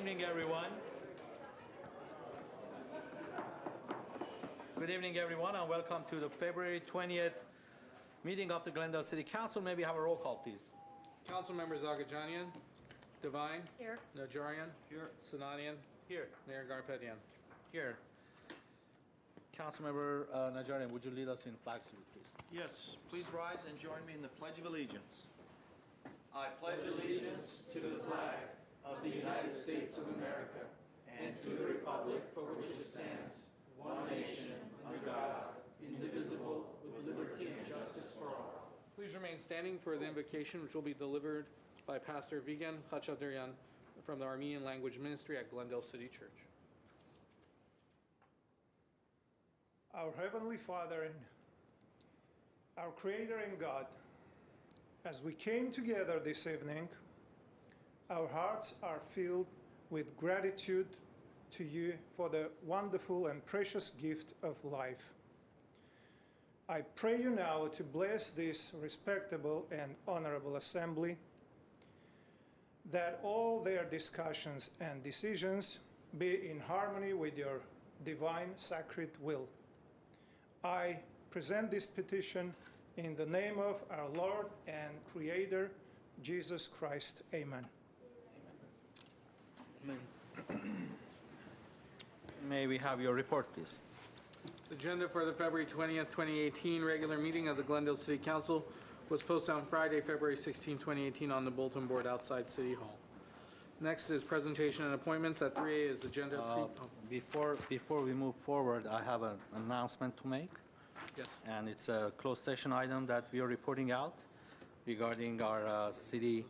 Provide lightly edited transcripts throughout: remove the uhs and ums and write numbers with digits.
evening, everyone. Good evening, everyone, and welcome to the February 20th meeting of the Glendale City Council. May we have a roll call, please? Council members Agajanian, Devine. Here. Najarian. Here. Sinanian. Here. Mayor Garpetian. Here. Councilmember Najarian, would you lead us in flag salute, please? Yes, please rise and join me in the Pledge of Allegiance. I pledge allegiance to the flag of the United States of America and to the republic for which it stands, one nation, under God, indivisible, with liberty and justice for all. Please remain standing for the invocation, which will be delivered by Pastor Vigan Khachaturian from the Armenian Language Ministry at Glendale City Church. Our Heavenly Father and our Creator and God, as we came together this evening, our hearts are filled with gratitude to you for the wonderful and precious gift of life. I pray you now to bless this respectable and honorable assembly, that all their discussions and decisions be in harmony with your divine sacred will. I present this petition in the name of our Lord and Creator, Jesus Christ. Amen. May we have your report, please? The agenda for the February 20th, 2018 regular meeting of the Glendale City Council was posted on Friday, February 16, 2018 on the bulletin board outside City Hall. Next is presentation and appointments. At 3A is agenda. Before we move forward, I have an announcement to make. Yes. And it's a closed session item that we are reporting out regarding our city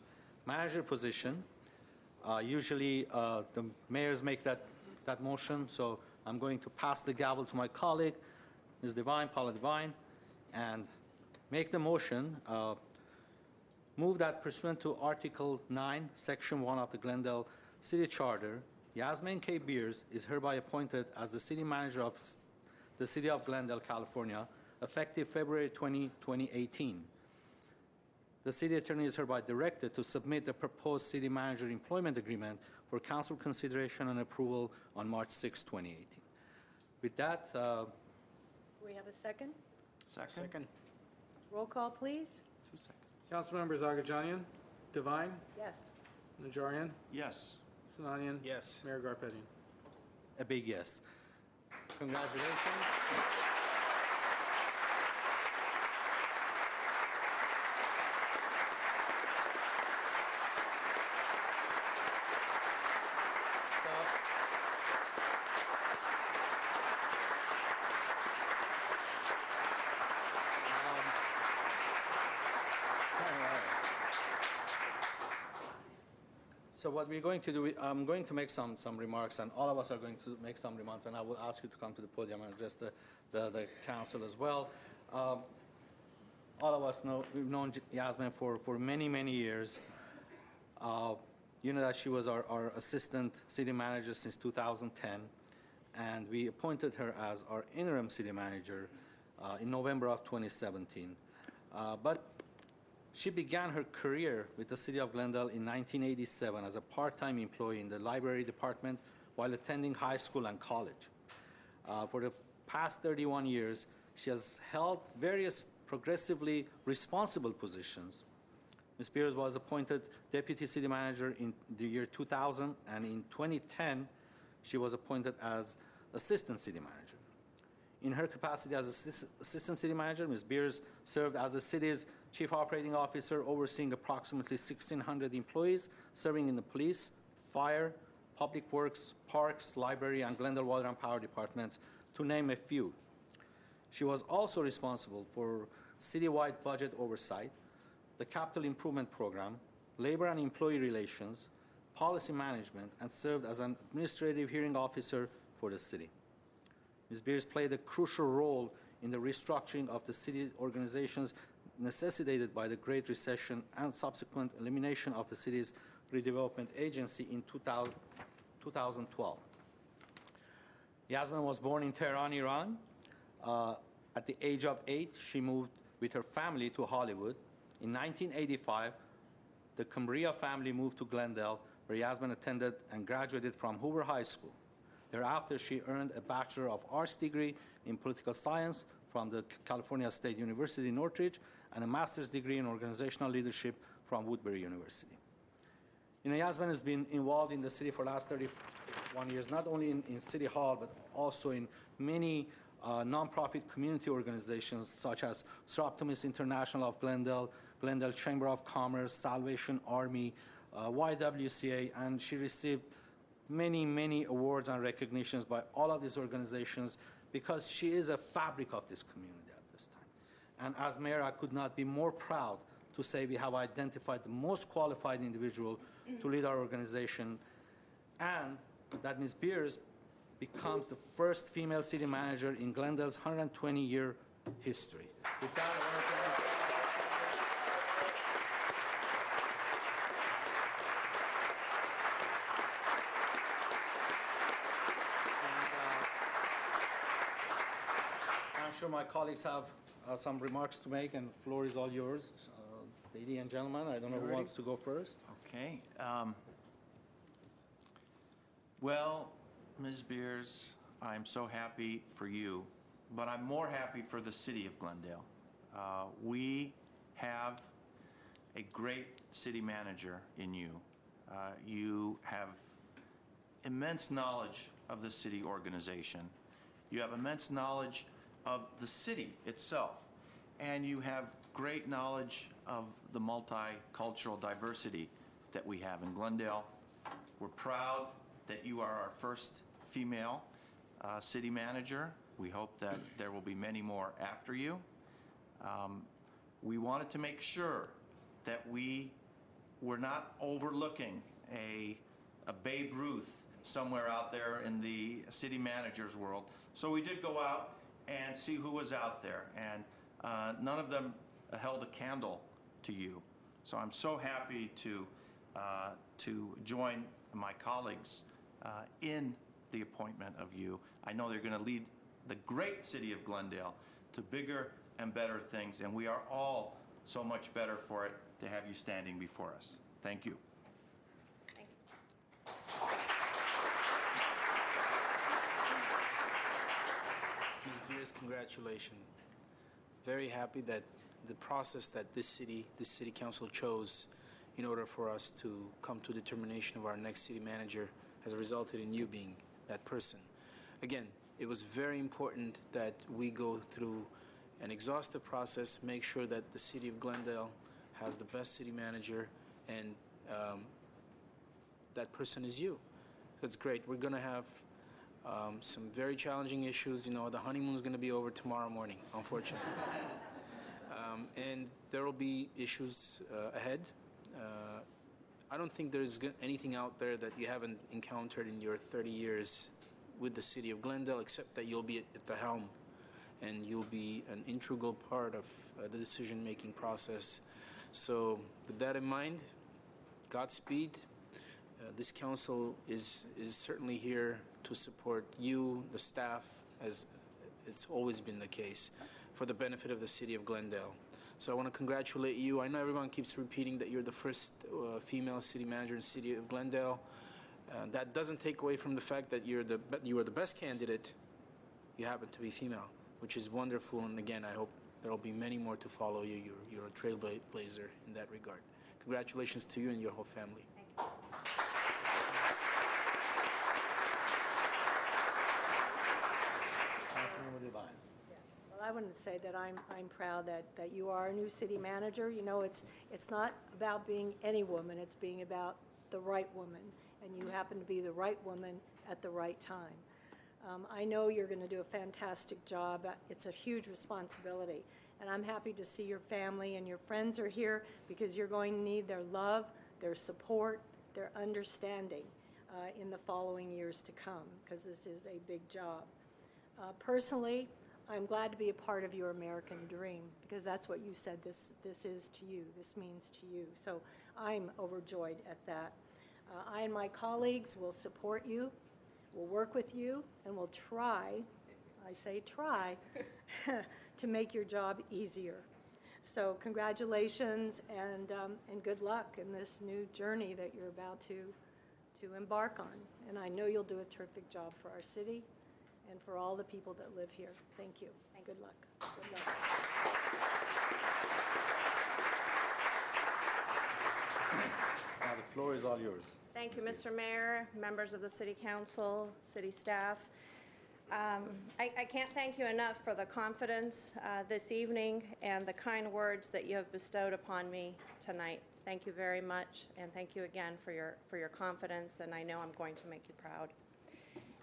manager position. Usually the mayors make that motion, so I'm going to pass the gavel to my colleague, Ms. Devine, Paula Devine, and make the motion. Move that pursuant to Article 9, Section 1 of the Glendale City Charter, Yasmin K. Beers is hereby appointed as the city manager of the City of Glendale, California, effective February 20, 2018. The city attorney is hereby directed to submit the proposed city manager employment agreement for council consideration and approval on March 6, 2018. With that, Do we have a second? Second. Roll call, please. 2 seconds. Council members Agajanian, Devine, Yes. Najarian, Yes. Sinanian. Yes. Mayor Garpetian. a big yes. Congratulations. So what we're going to do, I'm going to make some remarks, and all of us are going to make some remarks, and I will ask you to come to the podium and address the council as well. All of us we've known Yasmin for many, many years. You know that she was our assistant city manager since 2010, and we appointed her as our interim city manager in November of 2017. But she began her career with the City of Glendale in 1987 as a part-time employee in the library department while attending high school and college. For the past 31 years, she has held various progressively responsible positions. Ms. Beers was appointed Deputy City Manager in the year 2000, and in 2010, she was appointed as Assistant City Manager. In her capacity as Assistant City Manager, Ms. Beers served as the city's Chief Operating Officer, overseeing approximately 1,600 employees, serving in the police, fire, public works, parks, library, and Glendale Water and Power departments, to name a few. She was also responsible for citywide budget oversight, the capital improvement program, labor and employee relations, policy management, and served as an administrative hearing officer for the city. Ms. Beers played a crucial role in the restructuring of the city organizations necessitated by the Great Recession and subsequent elimination of the city's redevelopment agency in 2012. Yasmin was born in Tehran, Iran. At the age of 8, she moved with her family to Hollywood. In 1985, the Cambria family moved to Glendale where Yasmin attended and graduated from Hoover High School. Thereafter, she earned a Bachelor of Arts degree in Political Science from the California State University, Northridge, and a Master's degree in Organizational Leadership from Woodbury University. Yasmin has been involved in the city for the last 31 years, not only in City Hall, but also in many nonprofit community organizations such as Optimist International of Glendale, Glendale Chamber of Commerce, Salvation Army, YWCA, and she received many, many awards and recognitions by all of these organizations because she is a fabric of this community at this time. And as mayor, I could not be more proud to say we have identified the most qualified individual to lead our organization, and that Ms. Beers becomes the first female city manager in Glendale's 120-year history. With that, I want to I'm sure my colleagues have some remarks to make, and the floor is all yours. Ladies and gentlemen, I don't know who wants to go first. Okay. Well, Ms. Beers, I'm so happy for you, but I'm more happy for the city of Glendale. We have a great city manager in you. You have immense knowledge of the city organization. You have immense knowledge of the city itself, and you have great knowledge of the multicultural diversity that we have in Glendale. We're proud that you are our first female city manager. We hope that there will be many more after you. We wanted to make sure that we were not overlooking a Babe Ruth somewhere out there in the city manager's world. So we did go out and see who was out there, and none of them held a candle to you. So I'm so happy to join my colleagues in the appointment of you. I know they're going to lead the great city of Glendale to bigger and better things, and we are all so much better for it to have you standing before us. Thank you. Thank you. Ms. Beers, congratulations. Very happy that the process that this city council chose in order for us to come to determination of our next city manager has resulted in you being that person. Again, it was very important that we go through an exhaustive process, make sure that the city of Glendale has the best city manager, and that person is you. That's great. We're going to have some very challenging issues. You know, the honeymoon's going to be over tomorrow morning, unfortunately. And there will be issues ahead. I don't think there's anything out there that you haven't encountered in your 30 years with the city of Glendale, except that you'll be at the helm and you'll be an integral part of the decision-making process. So with that in mind, Godspeed. This council is certainly here to support you, the staff, as it's always been the case, for the benefit of the city of Glendale. So I want to congratulate you. I know everyone keeps repeating that you're the first female city manager in the city of Glendale. That doesn't take away from the fact that you are the best candidate. You happen to be female, which is wonderful. And again, I hope there will be many more to follow you. You're a trailblazer in that regard. Congratulations to you and your whole family. Councilmember Devine. Yes. Well, I want to say that I'm proud that you are a new city manager. You know, it's not about being any woman. It's being about the right woman, and you happen to be the right woman at the right time. I know you're going to do a fantastic job. It's a huge responsibility, and I'm happy to see your family and your friends are here because you're going to need their love, their support, their understanding in the following years to come, because this is a big job. Personally, I'm glad to be a part of your American dream, because that's what you said this is to you, this means to you. So I'm overjoyed at that. I and my colleagues will support you, we'll work with you, and we'll try, I say try, to make your job easier. So congratulations and good luck in this new journey that you're about to to embark on. And I know you'll do a terrific job for our city and for all the people that live here. Thank you. Good luck. Good luck. Now the floor is all yours. Thank you, Mr. Mayor, members of the City Council, city staff. I can't thank you enough for the confidence this evening and the kind words that you have bestowed upon me tonight. Thank you very much, and thank you again for your confidence, and I know I'm going to make you proud.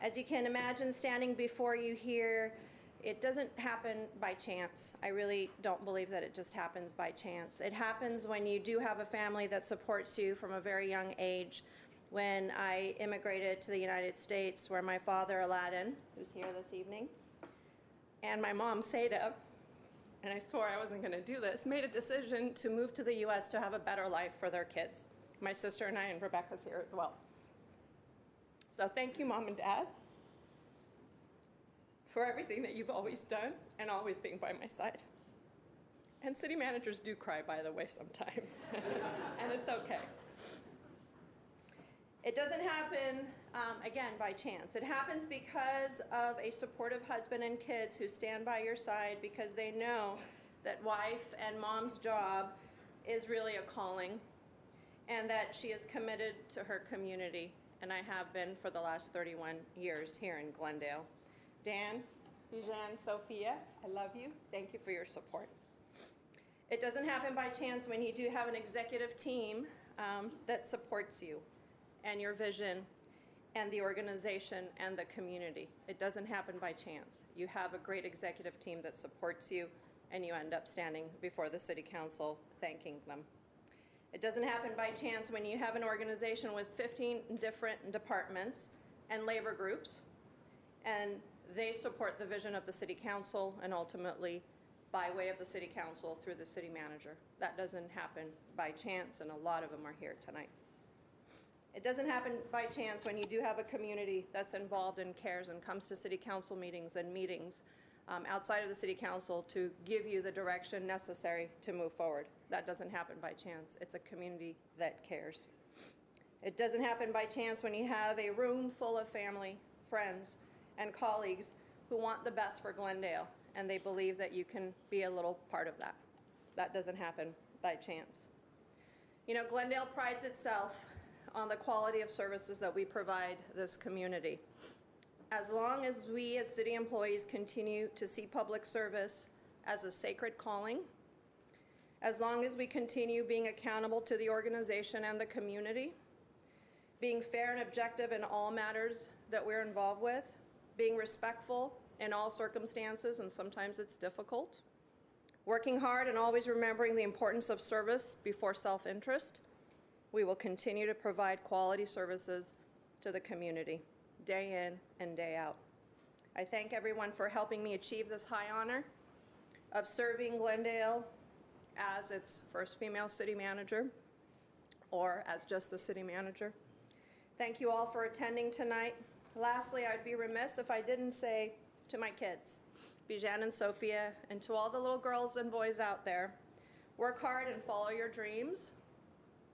As you can imagine, standing before you here, it doesn't happen by chance. I really don't believe that it just happens by chance. It happens when you do have a family that supports you from a very young age. When I immigrated to the United States, where my father, Aladdin, who's here this evening, and my mom, Seda, and I swore I wasn't going to do this, made a decision to move to the U.S. to have a better life for their kids. My sister and I, and Rebecca's here as well. So thank you, Mom and Dad, for everything that you've always done and always being by my side. And city managers do cry, by the way, sometimes, and it's okay. It doesn't happen, again, by chance. It happens because of a supportive husband and kids who stand by your side because they know that wife and mom's job is really a calling and that she is committed to her community, and I have been for the last 31 years here in Glendale. Dan, Bijan, Sophia, I love you. Thank you for your support. It doesn't happen by chance when you do have an executive team that supports you and your vision and the organization and the community. It doesn't happen by chance. You have a great executive team that supports you, and you end up standing before the City Council thanking them. It doesn't happen by chance when you have an organization with 15 different departments and labor groups, and they support the vision of the City Council and ultimately by way of the City Council through the City Manager. That doesn't happen by chance, and a lot of them are here tonight. It doesn't happen by chance when you do have a community that's involved and cares and comes to City Council meetings and meetings outside of the City Council to give you the direction necessary to move forward. That doesn't happen by chance. It's a community that cares. It doesn't happen by chance when you have a room full of family, friends, and colleagues who want the best for Glendale, and they believe that you can be a little part of that. That doesn't happen by chance. You know, Glendale prides itself on the quality of services that we provide this community. As long as we as city employees continue to see public service as a sacred calling, as long as we continue being accountable to the organization and the community, being fair and objective in all matters that we're involved with, being respectful in all circumstances, and sometimes it's difficult, working hard and always remembering the importance of service before self-interest, we will continue to provide quality services to the community, day in and day out. I thank everyone for helping me achieve this high honor of serving Glendale as its first female city manager, or as just a city manager. Thank you all for attending tonight. Lastly, I'd be remiss if I didn't say to my kids, Bijan and Sophia, and to all the little girls and boys out there, work hard and follow your dreams.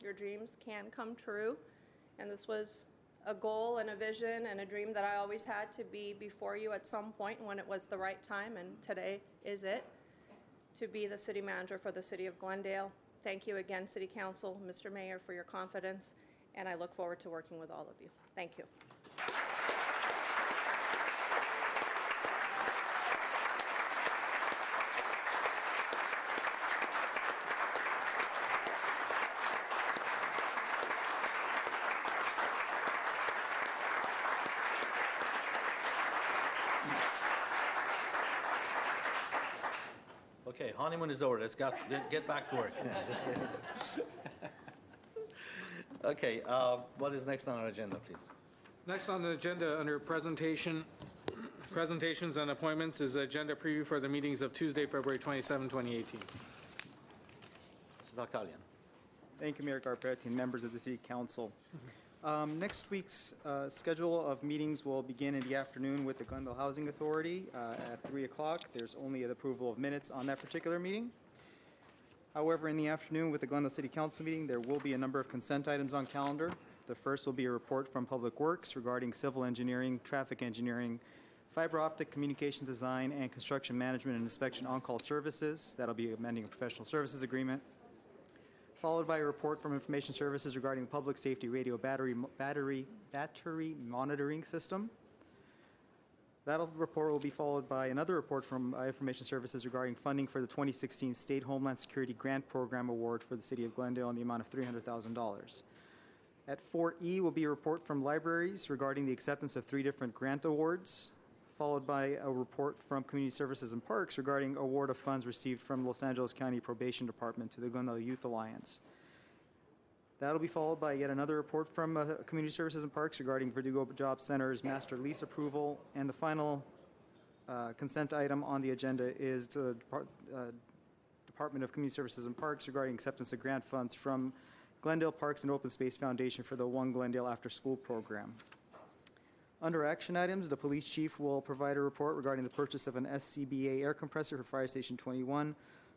Your dreams can come true, and this was a goal and a vision and a dream that I always had to be before you at some point when it was the right time, and today is it, to be the city manager for the city of Glendale. Thank you again, City Council, Mr. Mayor, for your confidence, and I look forward to working with all of you. Thank you. Okay, honeymoon is over. Let's get back to work. Just kidding. Okay, what is next on our agenda, please? Next on the agenda under presentations and appointments is agenda preview for the meetings of Tuesday, February 27, 2018. Mr. Dakalian. Thank you, Mayor Garpetti and members of the City Council. Next week's schedule of meetings will begin in the afternoon with the Glendale Housing Authority at 3 o'clock. There's only the approval of minutes on that particular meeting. However, in the afternoon with the Glendale City Council meeting, there will be a number of consent items on calendar. The first will be a report from Public Works regarding civil engineering, traffic engineering, fiber optic communications design, and construction management and inspection on-call services. That'll be amending a professional services agreement. Followed by a report from Information Services regarding the public safety radio battery monitoring system. That report will be followed by another report from Information Services regarding funding for the 2016 State Homeland Security Grant Program Award for the City of Glendale in the amount of $300,000. At 4E will be a report from Libraries regarding the acceptance of 3 different grant awards, followed by a report from Community Services and Parks regarding award of funds received from Los Angeles County Probation Department to the Glendale Youth Alliance. That'll be followed by yet another report from Community Services and Parks regarding Verdugo Job Center's master lease approval. And the final consent item on the agenda is the Department of Community Services and Parks regarding acceptance of grant funds from Glendale Parks and Open Space Foundation for the One Glendale After School program. Under action items, the police chief will provide a report regarding the purchase of an SCBA air compressor for Fire Station 21,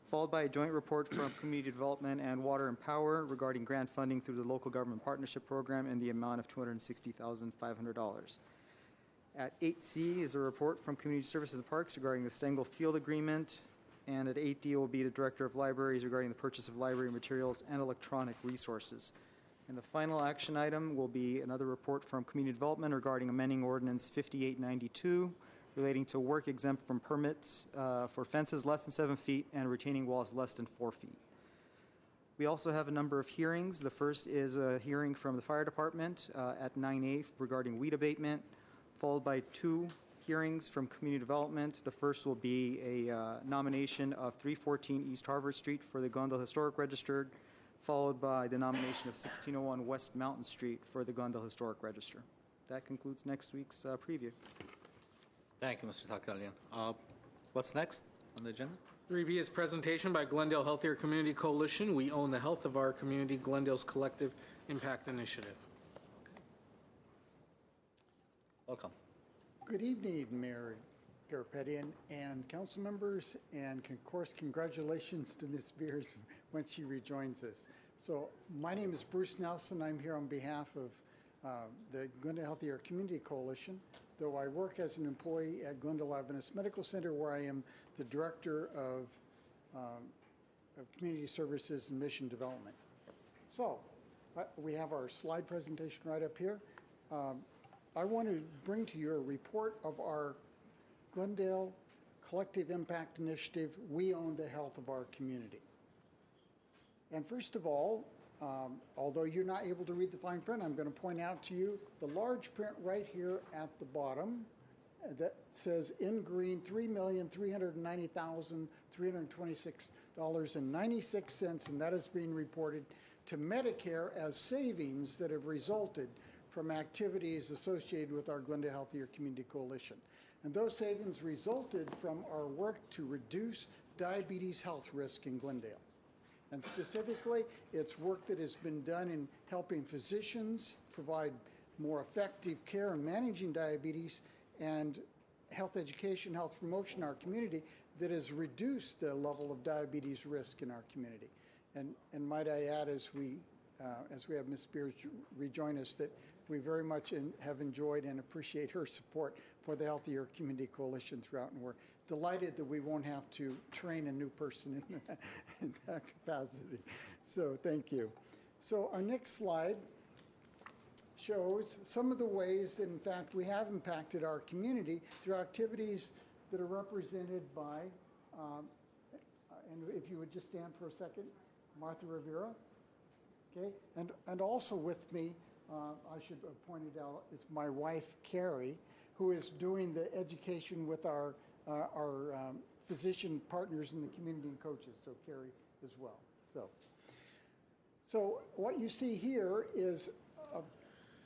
followed by a joint report from Community Development and Water and Power regarding grant funding through the Local Government Partnership Program in the amount of $260,500. At 8C is a report from Community Services and Parks regarding the Stengel Field Agreement, and at 8D will be the Director of Libraries regarding the purchase of library materials and electronic resources. And the final action item will be another report from Community Development regarding amending Ordinance 5892 relating to work exempt from permits for fences less than 7 feet and retaining walls less than 4 feet. We also have a number of hearings. The first is a hearing from the Fire Department at 9A regarding weed abatement, followed by 2 hearings from Community Development. The first will be a nomination of 314 East Harvard Street for the Glendale Historic Register, followed by the nomination of 1601 West Mountain Street for the Glendale Historic Register. That concludes next week's preview. Thank you, Mr. Takalian. What's next on the agenda? 3B is presentation by Glendale Healthier Community Coalition. We own the health of our community, Glendale's collective impact initiative. Welcome. Good evening, Mayor Garpetian and council members, and of course, congratulations to Ms. Beers when she rejoins us. So my name is Bruce Nelson. I'm here on behalf of the Glendale Healthier Community Coalition, though I work as an employee at Glendale Adventist Medical Center, where I am the Director of Community Services and Mission Development. So we have our slide presentation right up here. I want to bring to you a report of our Glendale Collective Impact Initiative, We Own the Health of Our Community. And first of all, although you're not able to read the fine print, I'm going to point out to you the large print right here at the bottom that says in green $3,390,326.96, and that is being reported to Medicare as savings that have resulted from activities associated with our Glendale Healthier Community Coalition. And those savings resulted from our work to reduce diabetes health risk in Glendale. And specifically, it's work that has been done in helping physicians provide more effective care in managing diabetes, and health education, health promotion in our community that has reduced the level of diabetes risk in our community. And might I add, as we have Ms. Spears rejoin us, that we very much have enjoyed and appreciate her support for the Healthier Community Coalition throughout, and we're delighted that we won't have to train a new person in that capacity. So thank you. So our next slide shows some of the ways that, in fact, we have impacted our community through activities that are represented by, and if you would just stand for a second, Martha Rivera, okay? And also with me, I should have pointed out, is my wife, Carrie, who is doing the education with our physician partners in the community and coaches, so Carrie as well. So what you see here is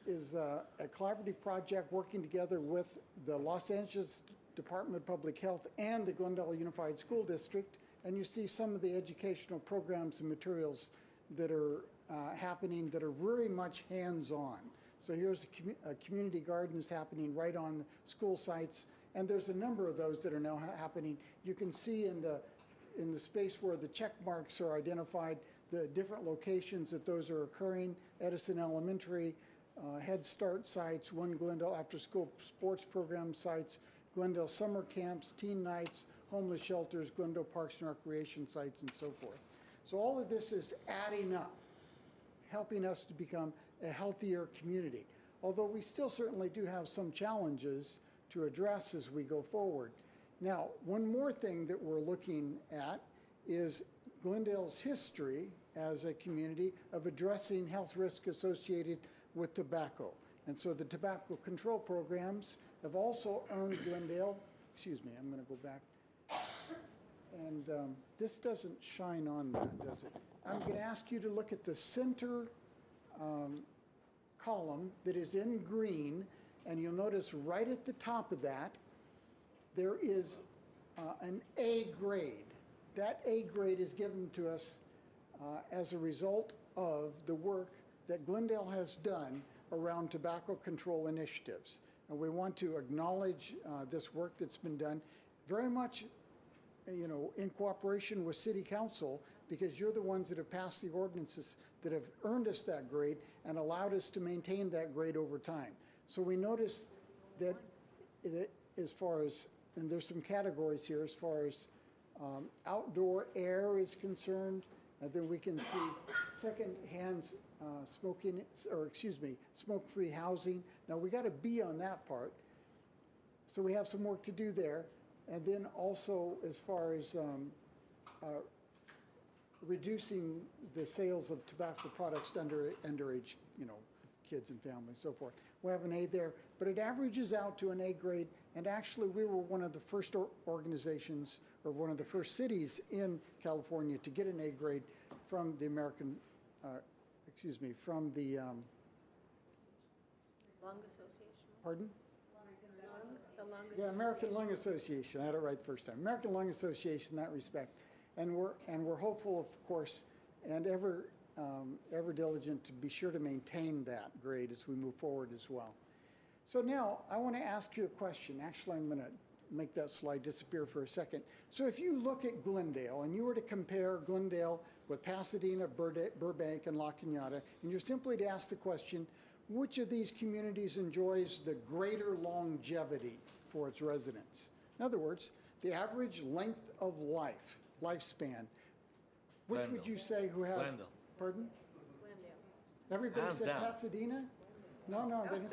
a collaborative project working together with the Los Angeles Department of Public Health and the Glendale Unified School District, and you see some of the educational programs and materials that are happening that are very much hands-on. So here's a community gardens happening right on school sites, and there's a number of those that are now happening. You can see in the space where the check marks are identified, the different locations that those are occurring: Edison Elementary, Head Start sites, 1 Glendale after-school sports program sites, Glendale summer camps, teen nights, homeless shelters, Glendale parks and recreation sites, and so forth. So all of this is adding up, helping us to become a healthier community. Although we still certainly do have some challenges to address as we go forward. Now, one more thing that we're looking at is Glendale's history as a community of addressing health risk associated with tobacco. And so the tobacco control programs have also earned Glendale, excuse me, I'm going to go back. And this doesn't shine on that, does it? I'm going to ask you to look at the center column that is in green, and you'll notice right at the top of that, there is an A grade. That A grade is given to us as a result of the work that Glendale has done around tobacco control initiatives. And we want to acknowledge this work that's been done very much, in cooperation with City Council, because you're the ones that have passed the ordinances that have earned us that grade and allowed us to maintain that grade over time. So we notice that as far as, and there's some categories here as far as outdoor air is concerned, and then we can see second-hand smoke-free housing. Now we got a B on that part, so we have some work to do there. And then also as far as reducing the sales of tobacco products to underage, kids and families, so forth. We have an A there, but it averages out to an A grade, and actually we were one of the first organizations, or one of the first cities in California to get an A grade from the American, from the... Lung Association? Pardon? The Lung Yeah, American Lung Association. I had it right the first time. American Lung Association in that respect, and we're hopeful, of course, and ever diligent to be sure to maintain that grade as we move forward as well. So now I want to ask you a question. Actually, I'm going to make that slide disappear for a second. So if you look at Glendale and you were to compare Glendale with Pasadena, Burbank, and La Cañada, and you're simply to ask the question, which of these communities enjoys the greater longevity for its residents? In other words, the average length of lifespan. Which would you say who has? Glendale. Pardon? Glendale. Everybody Hands said down. Pasadena? No, they didn't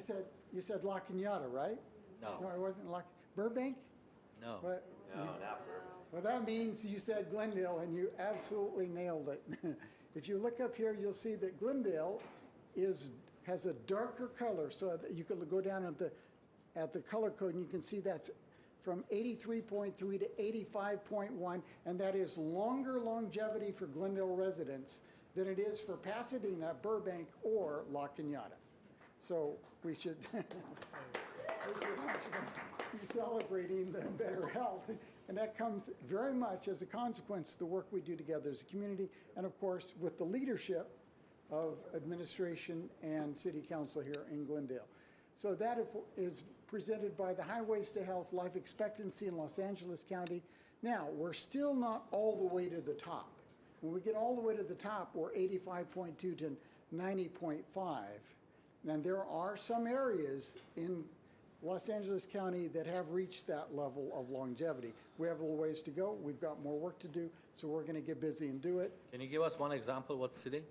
say. You said La Cañada, right? No. No, it wasn't La. Burbank? No. But, No, not Burbank. well, that means you said Glendale, and you absolutely nailed it. If you look up here, you'll see that Glendale has a darker color, so that you could go down at the color code, and you can see that's from 83.3 to 85.1, and that is longer longevity for Glendale residents than it is for Pasadena, Burbank, or La Cañada. So we should, be celebrating the better health, and that comes very much as a consequence of the work we do together as a community, and of course with the leadership of administration and City Council here in Glendale. So that is presented by the Highways to Health life expectancy in Los Angeles County. Now, we're still not all the way to the top. When we get all the way to the top, we're 85.2 to 90.5. And there are some areas in Los Angeles County that have reached that level of longevity. We have a little ways to go. We've got more work to do, so we're going to get busy and do it. Can you give us one example? What city?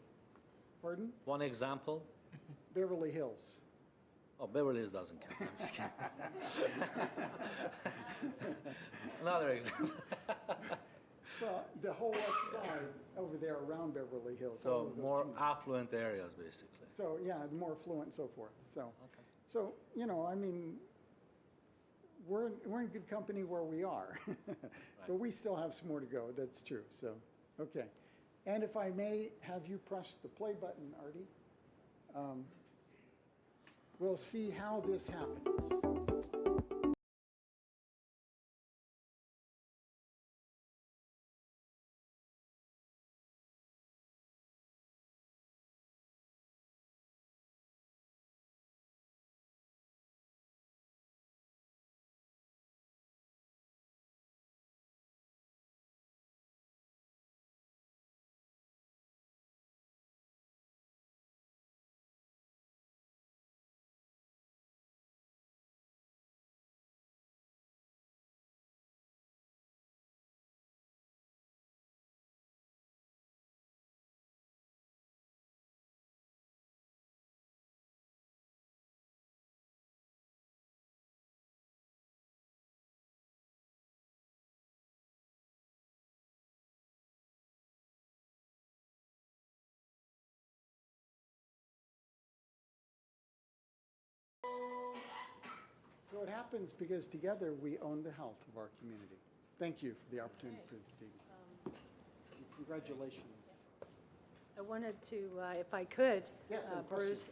Pardon? One example? Beverly Hills. Oh, Beverly Hills doesn't count. I'm just kidding. Another example. Well, the whole west side over there around Beverly Hills. all So of those more communities. affluent areas, basically. So, yeah, more affluent and so forth. So, Okay. so I mean, we're in good company where we are. But we still have some more to go. That's true. So, okay. And if I may have you press the play button, Artie, we'll see how this happens. So it happens because together we own the health of our community. Thank you for the opportunity for this evening. Congratulations. I wanted to, if I could, Yes, any Bruce,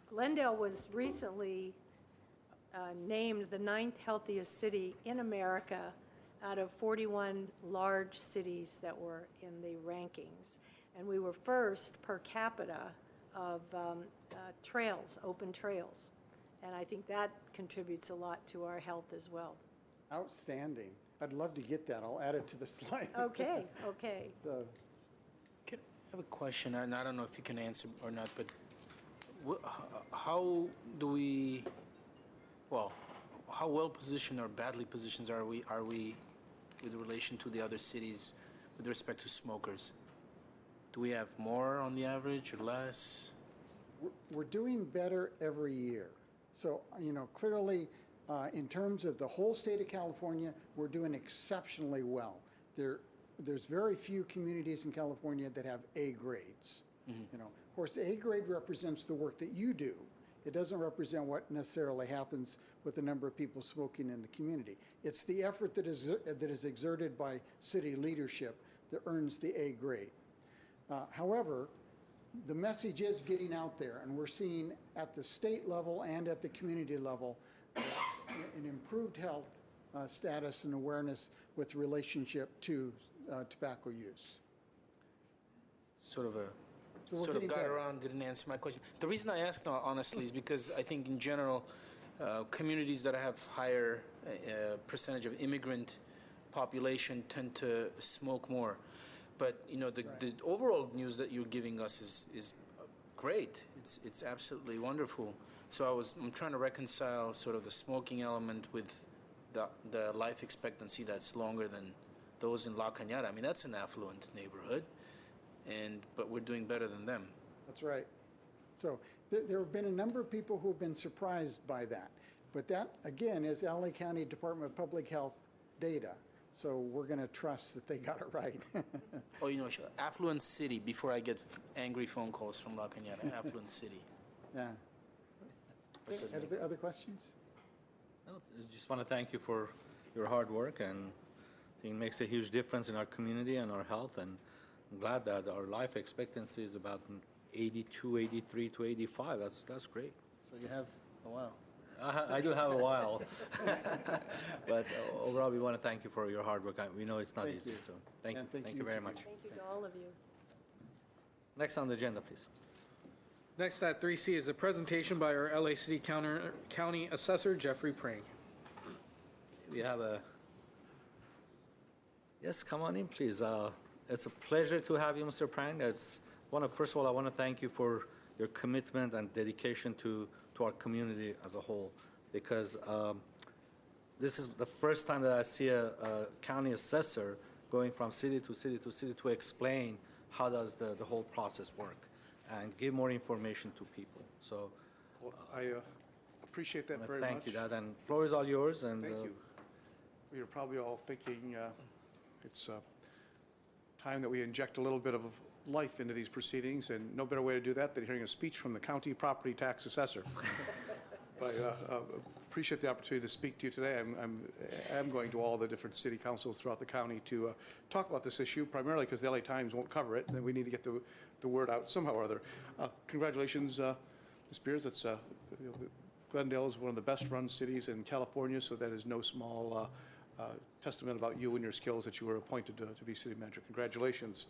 Glendale was recently named the 9th healthiest city in America out of 41 large cities that were in the rankings. And we were first per capita of trails, open trails. And I think that contributes a lot to our health as well. Outstanding. I'd love to get that. I'll add it to the slide. Okay, okay. So, I have a question, and I don't know if you can answer or not, but how do we, well, how well positioned or badly positioned are we with relation to the other cities with respect to smokers? Do we have more on the average or less? we're doing better every year. So, clearly, in terms of the whole state of California, we're doing exceptionally well. There's very few communities in California that have A grades. Of course, the A grade represents the work that you do. It doesn't represent what necessarily happens with the number of people smoking in the community. It's the effort that is exerted by city leadership that earns the A grade. However, the message is getting out there, and we're seeing at the state level and at the community level an improved health status and awareness with relationship to tobacco use. Sort of So got better. around, didn't answer my question. The reason I asked, honestly, is because I think in general, communities that have higher percentage of immigrant population tend to smoke more. But the overall news that you're giving us is great. It's absolutely wonderful. So I'm trying to reconcile sort of the smoking element with the life expectancy that's longer than those in La Cañada. I mean, that's an affluent neighborhood, but we're doing better than them. That's right. So there have been a number of people who have been surprised by that. But that, again, is LA County Department of Public Health data. So we're going to trust that they got it right. Oh, affluent city, before I get angry phone calls from La Cañada, affluent city. Yeah. Other questions? No, I just want to thank you for your hard work, and I think it makes a huge difference in our community and our health, and I'm glad that our life expectancy is about 82, 83 to 85. That's great. So you have a while. I do have a while. But overall, we want to thank you for your hard work. We know it's not easy, so thank you. Thank you very much. Thank you to all of you. Next on the agenda, please. Next at 3C is a presentation by our LA City County Assessor, Jeffrey Prang. We have a... Yes, come on in, please. It's a pleasure to have you, Mr. Prang. First of all, I want to thank you for your commitment and dedication to our community as a whole, because this is the first time that I see a county assessor going from city to city to city to explain how does the whole process work and give more information to people. So Well, I appreciate that very much. thank you, Dad, and floor is all yours. And Thank you. We are probably all thinking it's time that we inject a little bit of life into these proceedings, and no better way to do that than hearing a speech from the county property tax assessor. But appreciate the opportunity to speak to you today. I'm going to all the different city councils throughout the county to talk about this issue, primarily because the LA Times won't cover it, and then we need to get the word out somehow or other. Congratulations, Ms. Beers. Glendale is one of the best-run cities in California, so that is no small testament about you and your skills that you were appointed to be city manager. Congratulations.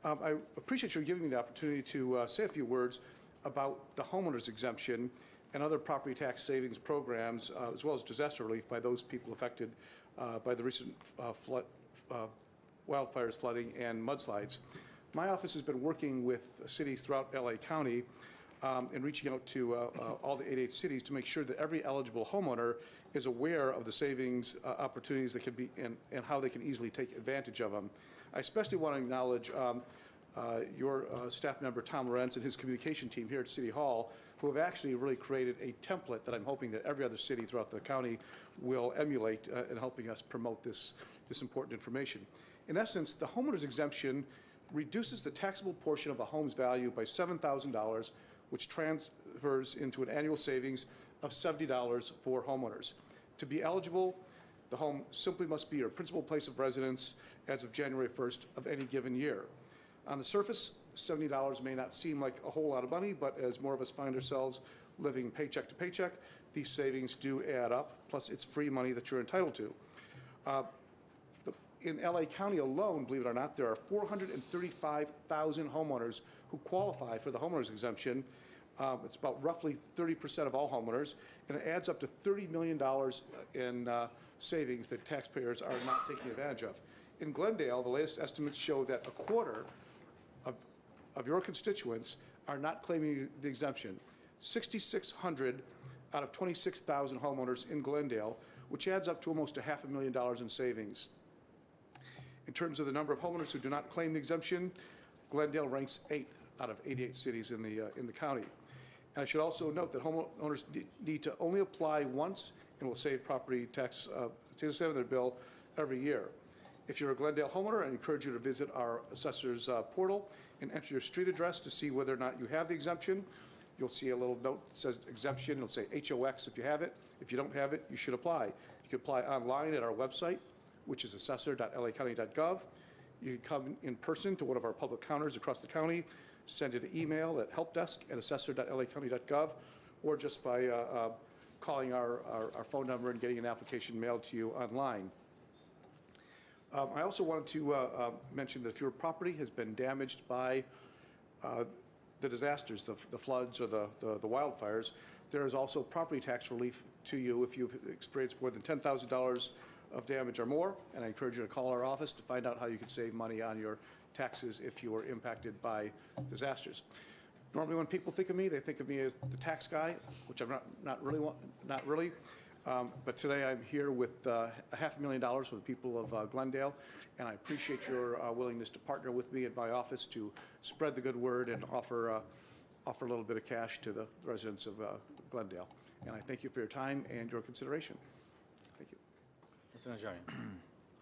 I appreciate you giving me the opportunity to say a few words about the homeowners exemption and other property tax savings programs, as well as disaster relief by those people affected by the recent wildfires, flooding, and mudslides. My office has been working with cities throughout LA County and reaching out to all the 88 cities to make sure that every eligible homeowner is aware of the savings opportunities that can be and how they can easily take advantage of them. I especially want to acknowledge your staff member, Tom Lorenz, and his communication team here at City Hall, who have actually really created a template that I'm hoping that every other city throughout the county will emulate in helping us promote this important information. In essence, the homeowner's exemption reduces the taxable portion of a home's value by $7,000 which transfers into an annual savings of $70 for homeowners. To be eligible, the home simply must be your principal place of residence as of January 1st of any given year. On the surface, $70 may not seem like a whole lot of money, but as more of us find ourselves living paycheck to paycheck, these savings do add up, plus it's free money that you're entitled to. In LA County alone, believe it or not, there are 435,000 homeowners who qualify for the homeowners exemption. It's about roughly 30% of all homeowners, and it adds up to $30 million in savings that taxpayers are not taking advantage of. In Glendale, the latest estimates show that a quarter of your constituents are not claiming the exemption. 6,600 out of 26,000 homeowners in Glendale, which adds up to almost $500,000 in savings. In terms of the number of homeowners who do not claim the exemption, Glendale ranks 8th out of 88 cities in the county. And I should also note that homeowners need to only apply once and will save property tax to their bill every year. If you're a Glendale homeowner, I encourage you to visit our assessor's portal and enter your street address to see whether or not you have the exemption. You'll see a little note that says exemption. It'll say HOX if you have it. If you don't have it, you should apply. You can apply online at our website, which is assessor.lacounty.gov. You can come in person to one of our public counters across the county, send it an email at helpdesk@assessor.lacounty.gov, or just by calling our phone number and getting an application mailed to you online. I also wanted to mention that if your property has been damaged by the disasters, the floods or the wildfires, there is also property tax relief to you if you've experienced more than $10,000 of damage or more, and I encourage you to call our office to find out how you can save money on your taxes if you are impacted by disasters. Normally when people think of me, they think of me as the tax guy, which I'm not really. But today I'm here with $500,000 for the people of Glendale, and I appreciate your willingness to partner with me at my office to spread the good word and offer a little bit of cash to the residents of Glendale. And I thank you for your time and your consideration. Thank you. Mr. Najarian.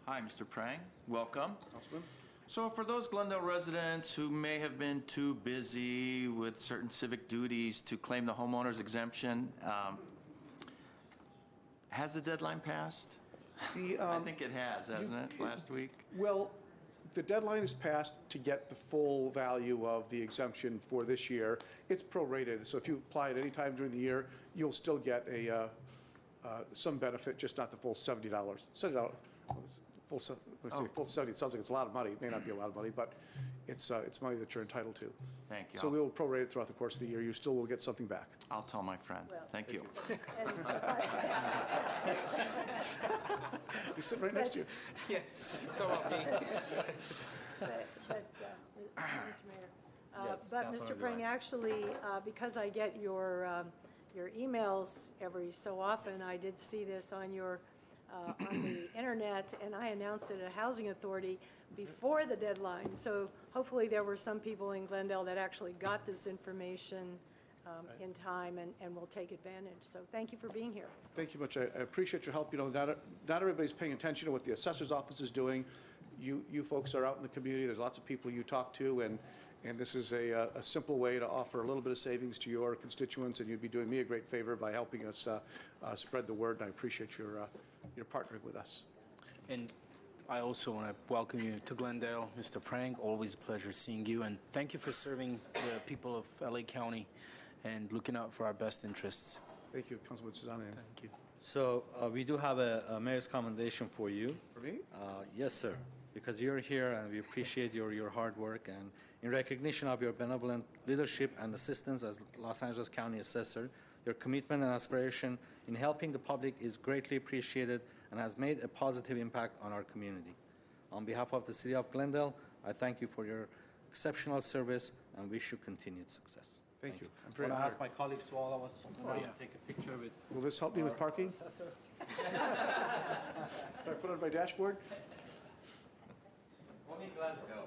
Hi, Mr. Prang. Welcome. Councilman? So for those Glendale residents who may have been too busy with certain civic duties to claim the homeowner's exemption, has the deadline passed? I think it has, hasn't it, last week? Well, the deadline is passed to get the full value of the exemption for this year. It's prorated, so if you apply at any time during the year, you'll still get some benefit, just not the full $70. $70. Full 70, it sounds like it's a lot of money. It may not be a lot of money, but it's money that you're entitled to. Thank you. So we will prorate it throughout the course of the year. You still will get something back. I'll tell my friend. Well, Thank you. He's sitting right next to you. Yes, still on me. Mr. Mayor, Yes, but Councilman Mr. Prang, Devine. actually, because I get your emails every so often, I did see this on on the internet, and I announced it at Housing Authority before the deadline. So hopefully there were some people in Glendale that actually got this information in time and will take advantage. So thank you for being here. Thank you much. I appreciate your help. You know, not everybody's paying attention to what the assessor's office is doing. You folks are out in the community. There's lots of people you talk to, and this is a simple way to offer a little bit of savings to your constituents, and you'd be doing me a great favor by helping us spread the word, and I appreciate your partnering with us. And I also want to welcome you to Glendale, Mr. Prang. Always a pleasure seeing you, and thank you for serving the people of LA County and looking out for our best interests. Thank you, Councilman Cesare. Thank you. So we do have a mayor's commendation for you. For me? Yes, sir, because you're here and we appreciate your hard work, and in recognition of your benevolent leadership and assistance as Los Angeles County Assessor, your commitment and aspiration in helping the public is greatly appreciated and has made a positive impact on our community. On behalf of the City of Glendale, I thank you for your exceptional service and wish you continued success. Thank you. I'm I very want to honored. ask my colleagues to all of us take a picture with Will this help me with parking? Assessor. Can I put it on my dashboard? Only Glasgow.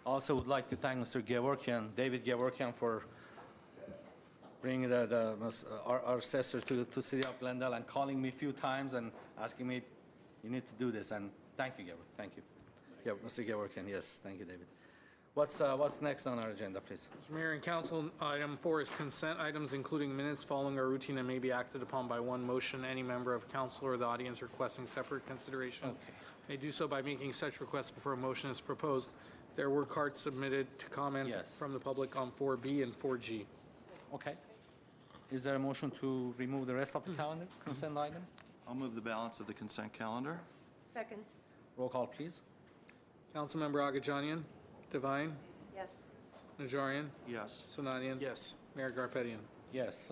Also would like to thank Mr. Gevorkian, David Gevorkian, for bringing our assessor to City of Glendale and calling me a few times and asking me, you need to do this, and thank you, Gavor, thank you. Yeah, Mr. Gevorkian, yes, thank you, David. What's next on our agenda, please? Mr. Mayor and Council, item 4 is consent items, including minutes following our routine and may be acted upon by one motion. Any member of council or the audience requesting separate consideration may do so by making such request before a motion is proposed. There were cards submitted to comment from the public on 4B and 4G. Okay. Is there a motion to remove the rest of the calendar, consent item? I'll move the balance of the consent calendar. Second, Roll call, please. Councilmember Agajanian, Devine, yes. Najarian, Yes. Sinanian. Yes. Mayor Garpetian. Yes,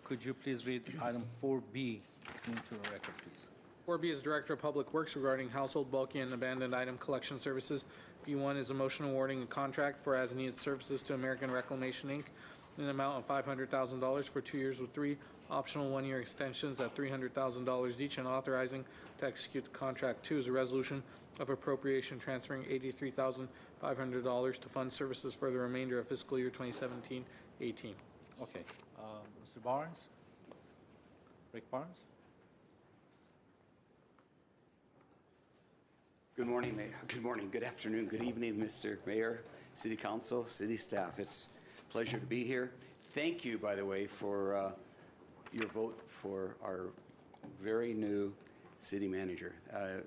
could you please read item 4B into the record, please? 4B is Director of Public Works regarding household bulky and abandoned item collection services. B1 is a motion awarding a contract for as-needed services to American Reclamation, Inc. in an amount of $500,000 for 2 years with 3 optional 1-year extensions at $300,000 each, and authorizing to execute the contract. 2 is a resolution of appropriation transferring $83,500 to fund services for the remainder of fiscal year 2017-18. Okay. Mr. Barnes? Rick Barnes? Good morning, Mayor. Good morning, good afternoon, good evening, Mr. Mayor, City Council, City staff. It's a pleasure to be here. Thank you, by the way, for your vote for our very new city manager.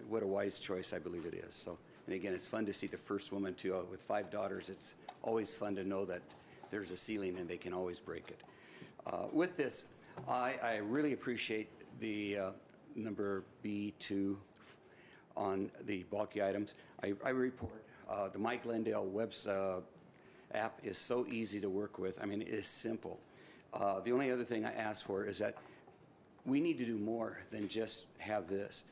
What a wise choice I believe it is. So, and again, it's fun to see the first woman too. With 5 daughters, it's always fun to know that there's a ceiling and they can always break it. With this, I really appreciate the number B2 on the bulky items. I report the My Glendale web app is so easy to work with. I mean, it is simple. The only other thing I ask for is that we need to do more than just have this.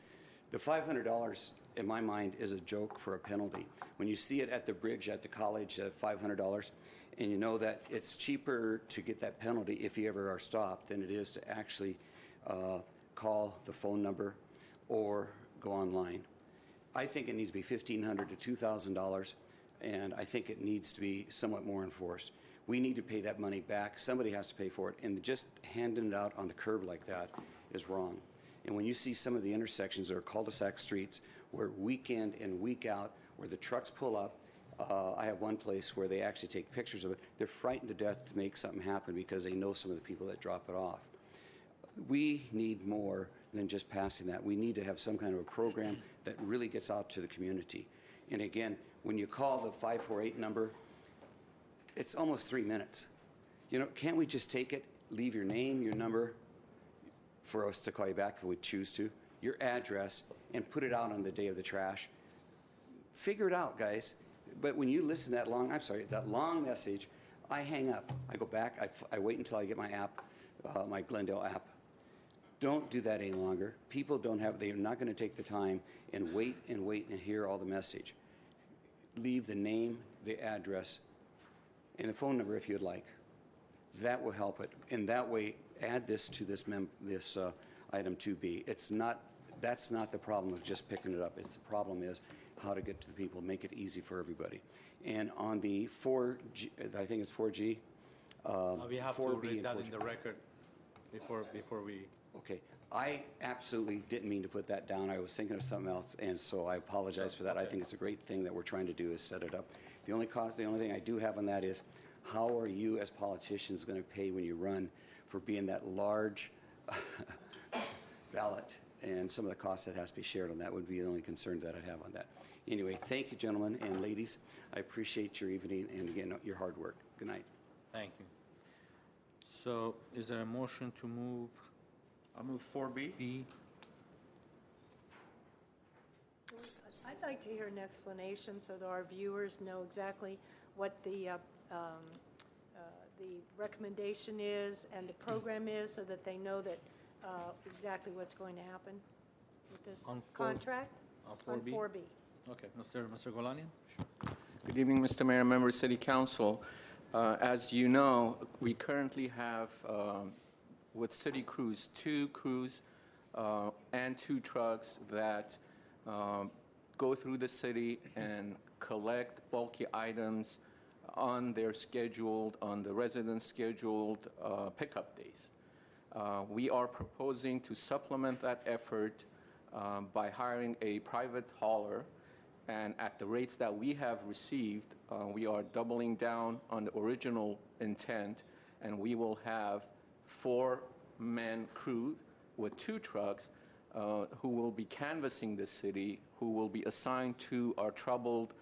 The $500 in my mind is a joke for a penalty. When you see it at the bridge at the college at $500, and you know that it's cheaper to get that penalty if you ever are stopped than it is to actually call the phone number or go online. I think it needs to be $1,500 to $2,000, and I think it needs to be somewhat more enforced. We need to pay that money back. Somebody has to pay for it, and just handing it out on the curb like that is wrong. And when you see some of the intersections that are cul-de-sac streets where week in and week out, where the trucks pull up, I have one place where they actually take pictures of it. They're frightened to death to make something happen because they know some of the people that drop it off. We need more than just passing that. We need to have some kind of a program that really gets out to the community. And again, when you call the 548 number, it's almost 3 minutes. You know, can't we just take it, leave your name, your number, for us to call you back if we choose to, your address, and put it out on the day of the trash? Figure it out, guys. But when you listen to that long message, I hang up. I go back, I wait until I get my app, my Glendale app. Don't do that any longer. People they're not going to take the time and wait and hear all the message. Leave the name, the address, and a phone number if you'd like. That will help it. And that way, add this to this item 2B. That's not the problem of just picking it up. The problem is how to get to the people, make it easy for everybody. And on the 4G, I think it's 4G. We have 4B to read and that 4G. in the record before we... Okay, I absolutely didn't mean to put that down. I was thinking of something else, and so I apologize for that. I think it's a great thing that we're trying to do is set it up. The only thing I do have on that is, how are you as politicians going to pay when you run for being that large ballot? And some of the costs that has to be shared on that would be the only concern that I have on that. Anyway, thank you, gentlemen and ladies. I appreciate your evening and, again, your hard work. Good night. Thank you. So is there a motion to move I'll move 4B. B? I'd like to hear an explanation so that our viewers know exactly what the recommendation is and the program is, so that they know that exactly what's going to happen with this On contract. On On 4B? 4B. Okay, Mr. Golanian? Good evening, Mr. Mayor, members, City Council. As you know, we currently have, with City Crews, 2 crews and 2 trucks that go through the city and collect bulky items on the resident scheduled pickup days. We are proposing to supplement that effort by hiring a private hauler, and at the rates that we have received, we are doubling down on the original intent, and we will have 4-man crew with 2 trucks who will be canvassing the city, who will be assigned to our troubled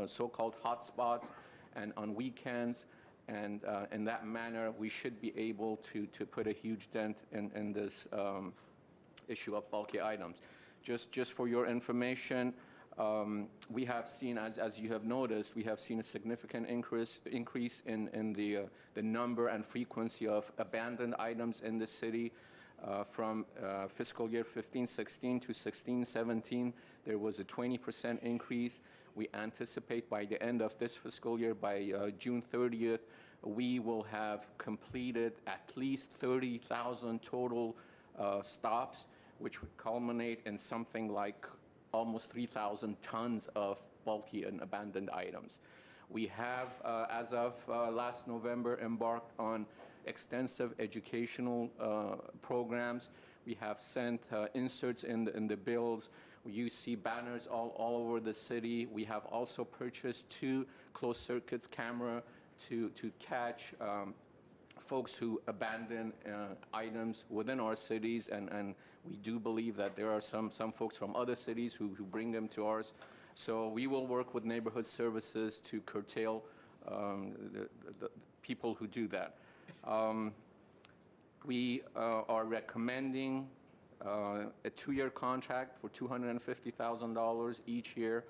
so-called hotspots and on weekends. And in that manner, we should be able to put a huge dent in this issue of bulky items. Just for your information, we have seen, as you have noticed, we have seen a significant increase in the number and frequency of abandoned items in the city. From fiscal year 15-16 to 16-17, there was a 20% increase. We anticipate by the end of this fiscal year, by June 30th, we will have completed at least 30,000 total stops, which would culminate in something like almost 3,000 tons of bulky and abandoned items. We have, as of last November, embarked on extensive educational programs. We have sent inserts in the bills. You see banners all over the city. We have also purchased 2 closed circuits camera to catch folks who abandon items within our cities, and we do believe that there are some folks from other cities who bring them to ours. So we will work with neighborhood services to curtail the people who do that. We are recommending a 2-year contract for $250,000 each year.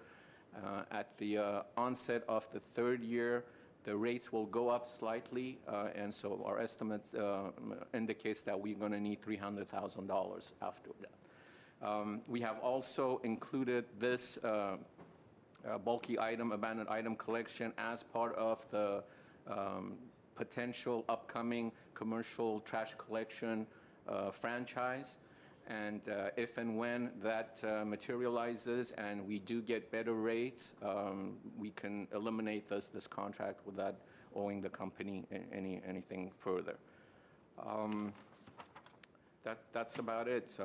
At the onset of the 3rd year, the rates will go up slightly, and so our estimates indicates that we're going to need $300,000 after that. We have also included this bulky item, abandoned item collection as part of the potential upcoming commercial trash collection franchise. And if and when that materializes and we do get better rates, we can eliminate this contract without owing the company anything further. That's about it.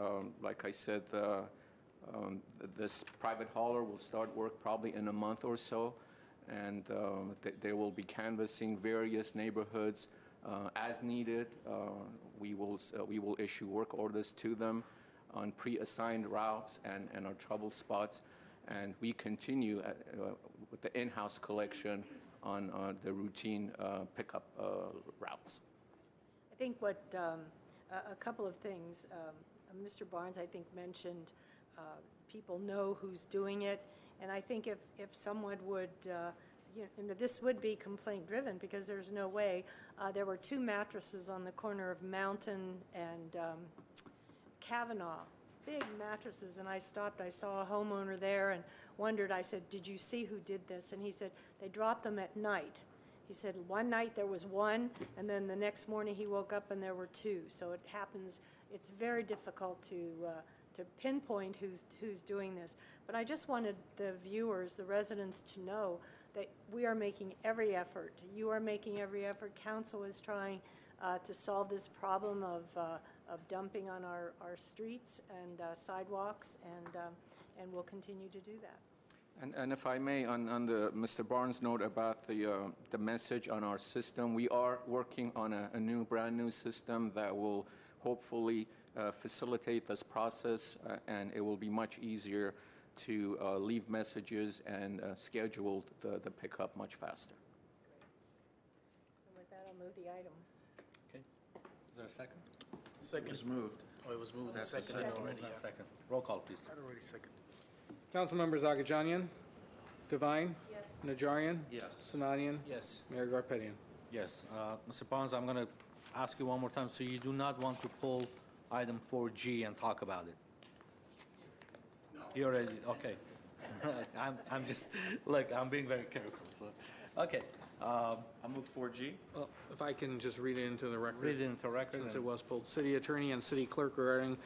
Like I said, this private hauler will start work probably in a month or so, and they will be canvassing various neighborhoods as needed. We will issue work orders to them on pre-assigned routes and our trouble spots, and we continue with the in-house collection on the routine pickup routes. I think what a couple of things. Mr. Barnes, I think, mentioned people know who's doing it, and I think if someone would, this would be complaint-driven because there's no way. There were 2 mattresses on the corner of Mountain and Kavanaugh, big mattresses, and I stopped. I saw a homeowner there and wondered. I said, "Did you see who did this?" And he said, "They dropped them at night." He said, "One night there was 1, and then the next morning he woke up and there were 2. So it happens. It's very difficult to pinpoint who's doing this. But I just wanted the viewers, the residents, to know that we are making every effort. You are making every effort. Council is trying to solve this problem of dumping on our streets and sidewalks, and we'll continue to do that. And if I may, on the Mr. Barnes' note about the message on our system, we are working on a brand new system that will hopefully facilitate this process, and it will be much easier to leave messages and schedule the pickup much faster. And with that, I'll move the item. Okay. Is there a second? Second. It was moved. Oh, it was moved and That's the seconded second. already. Second. Roll call, please. Already seconded. Councilmembers Agajanian, Devine, Yes. Najarian, Yes. Sinanian, Yes. Mayor Garpetian. Yes. Mr. Barnes, I'm going to ask you one more time. So you do not want to pull item 4G and talk about it? No. You already, okay. I'm just, look, I'm being very careful, so, okay. I'll move 4G. Well, if I can just read it into the record. Read it into the record. Since and- it was pulled. City Attorney and City Clerk regarding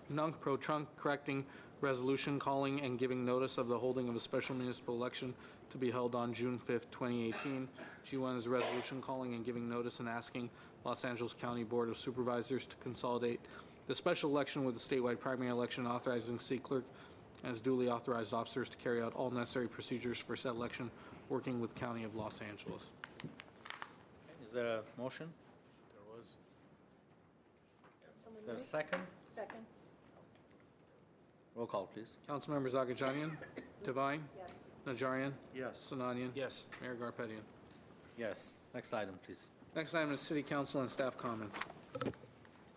non-pro trunk correcting resolution calling and giving notice of the holding of a special municipal election to be held on June 5th, 2018. G1 is a resolution calling and giving notice and asking Los Angeles County Board of Supervisors to consolidate the special election with the statewide primary election, authorizing city clerk as duly authorized officers to carry out all necessary procedures for said election, working with County of Los Angeles. Is there a motion? There was. Someone Is there a move? second? Second? Roll call, please. Councilmembers Agajanian, Devine, Yes. Najarian, Yes. Sinanian. Yes. Mayor Garpetian. Yes. Next item, please. Next item is city council and staff comments.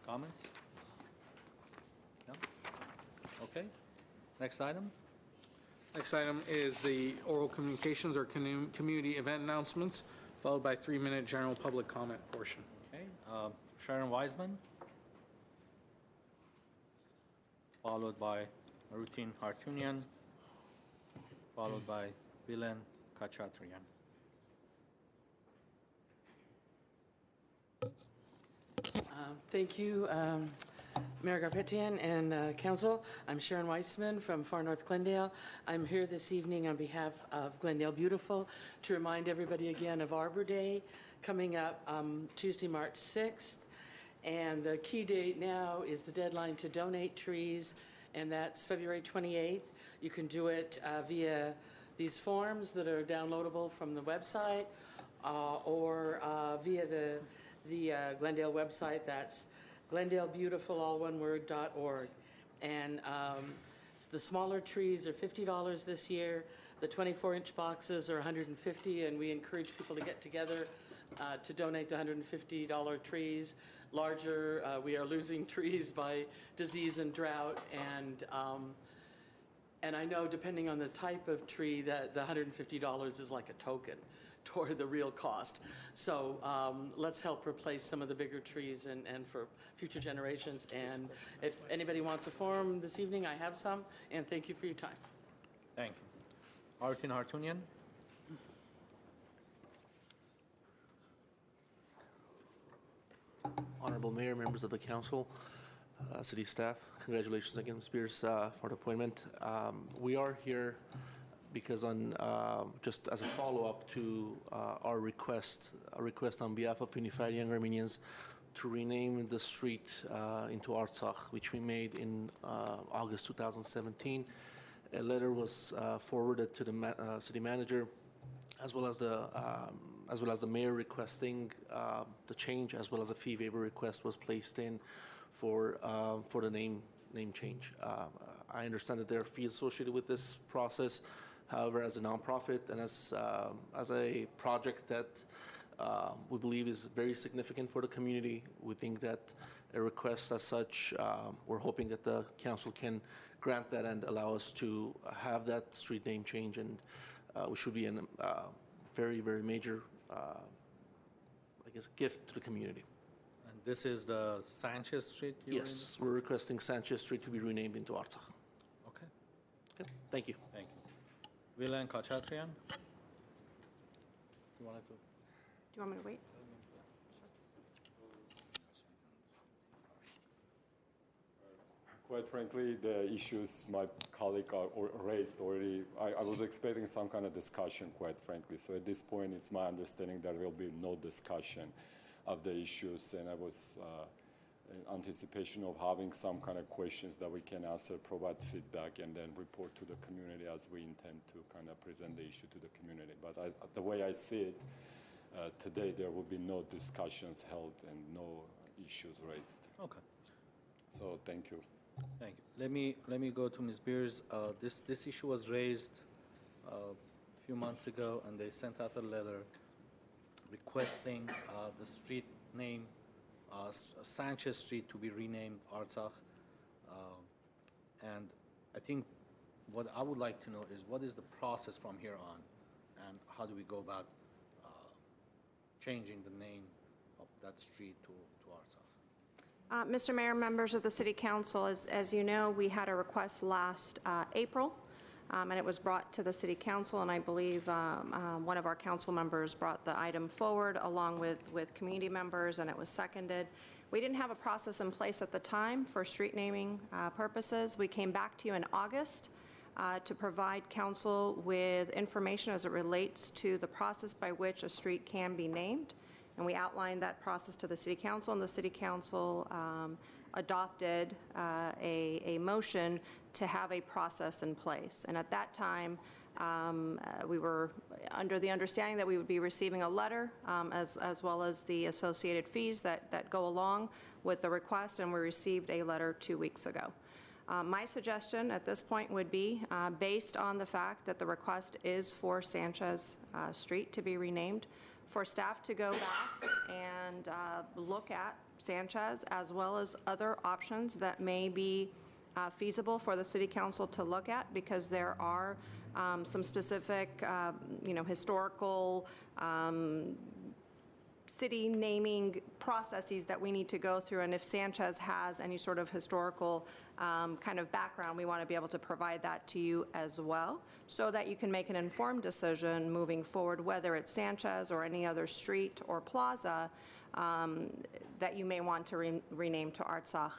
Comments? No? Okay. Next item? Next item is the oral communications or community event announcements, followed by 3-minute general public comment portion. Okay. Sharon Wiseman, followed by Marutin Hartunian, followed by Vilen Kachatrian. Thank you, Mayor Garpetian and council. I'm Sharon Weissman from Far North Glendale. I'm here this evening on behalf of Glendale Beautiful to remind everybody again of Arbor Day coming up Tuesday, March 6th. And the key date now is the deadline to donate trees, and that's February 28th. You can do it via these forms that are downloadable from the website or via the Glendale website. That's GlendaleBeautiful, all one word, .org. And the smaller trees are $50 this year. The 24-inch boxes are $150, and we encourage people to get together to donate the $150 trees. Larger, we are losing trees by disease and drought, and I know depending on the type of tree that the $150 is like a token toward the real cost. So let's help replace some of the bigger trees and for future generations. And if anybody wants a form this evening, I have some, and thank you for your time. Thank you. Marutin Hartunian. Honorable Mayor, members of the council, city staff, congratulations again, Ms. Spears, for the appointment. We are here because just as a follow-up to a request on behalf of Unified Young Armenians to rename the street into Artsakh, which we made in August 2017. A letter was forwarded to the city manager, as well as the mayor requesting the change, as well as a fee waiver request was placed in for the name change. I understand that there are fees associated with this process. However, as a nonprofit and as a project that we believe is very significant for the community, we think that a request as such, we're hoping that the council can grant that and allow us to have that street name change, and we should be a very, very major, I guess, gift to the community. And this is the Sanchez Street? Yes, we're requesting Sanchez Street to be renamed into Artsakh. Okay. Okay, thank you. Thank you. Vilen Kachatrian. You wanted to? Do you want me to wait? Quite frankly, the issues my colleague raised already, I was expecting some kind of discussion, quite frankly. So at this point, it's my understanding there will be no discussion of the issues, and I was in anticipation of having some kind of questions that we can answer, provide feedback, and then report to the community as we intend to kind of present the issue to the community. But the way I see it, today there will be no discussions held and no issues raised. Okay. So thank you. Thank you. Let me go to Ms. Beers. This issue was raised a few months ago, and they sent out a letter requesting the street name, Sanchez Street, to be renamed Artsakh. And I think what I would like to know is what is the process from here on, and how do we go about changing the name of that street to Artsakh? Mr. Mayor, members of the City Council, as you know, we had a request last April, and it was brought to the City Council, and I believe one of our council members brought the item forward along with community members, and it was seconded. We didn't have a process in place at the time for street naming purposes. We came back to you in August to provide council with information as it relates to the process by which a street can be named. And we outlined that process to the City Council, and the City Council adopted a motion to have a process in place. And at that time, we were under the understanding that we would be receiving a letter as well as the associated fees that go along with the request, and we received a letter 2 weeks ago. My suggestion at this point would be, based on the fact that the request is for Sanchez Street to be renamed, for staff to go back and look at Sanchez as well as other options that may be feasible for the City Council to look at, because there are some specific, historical city naming processes that we need to go through, and if Sanchez has any sort of historical kind of background, we want to be able to provide that to you as well, so that you can make an informed decision moving forward, whether it's Sanchez or any other street or plaza that you may want to rename to Artsakh.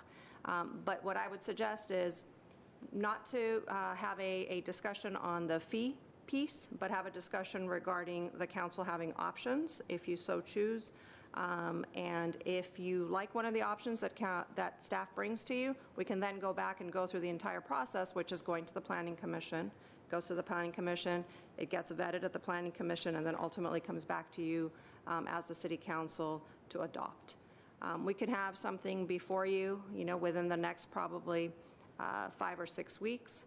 But what I would suggest is not to have a discussion on the fee piece, but have a discussion regarding the council having options, if you so choose. And if you like one of the options that staff brings to you, we can then go back and go through the entire process, which is going to the Planning Commission, goes to the Planning Commission, it gets vetted at the Planning Commission, and then ultimately comes back to you as the City Council to adopt. We could have something before you, within the next probably 5 or 6 weeks.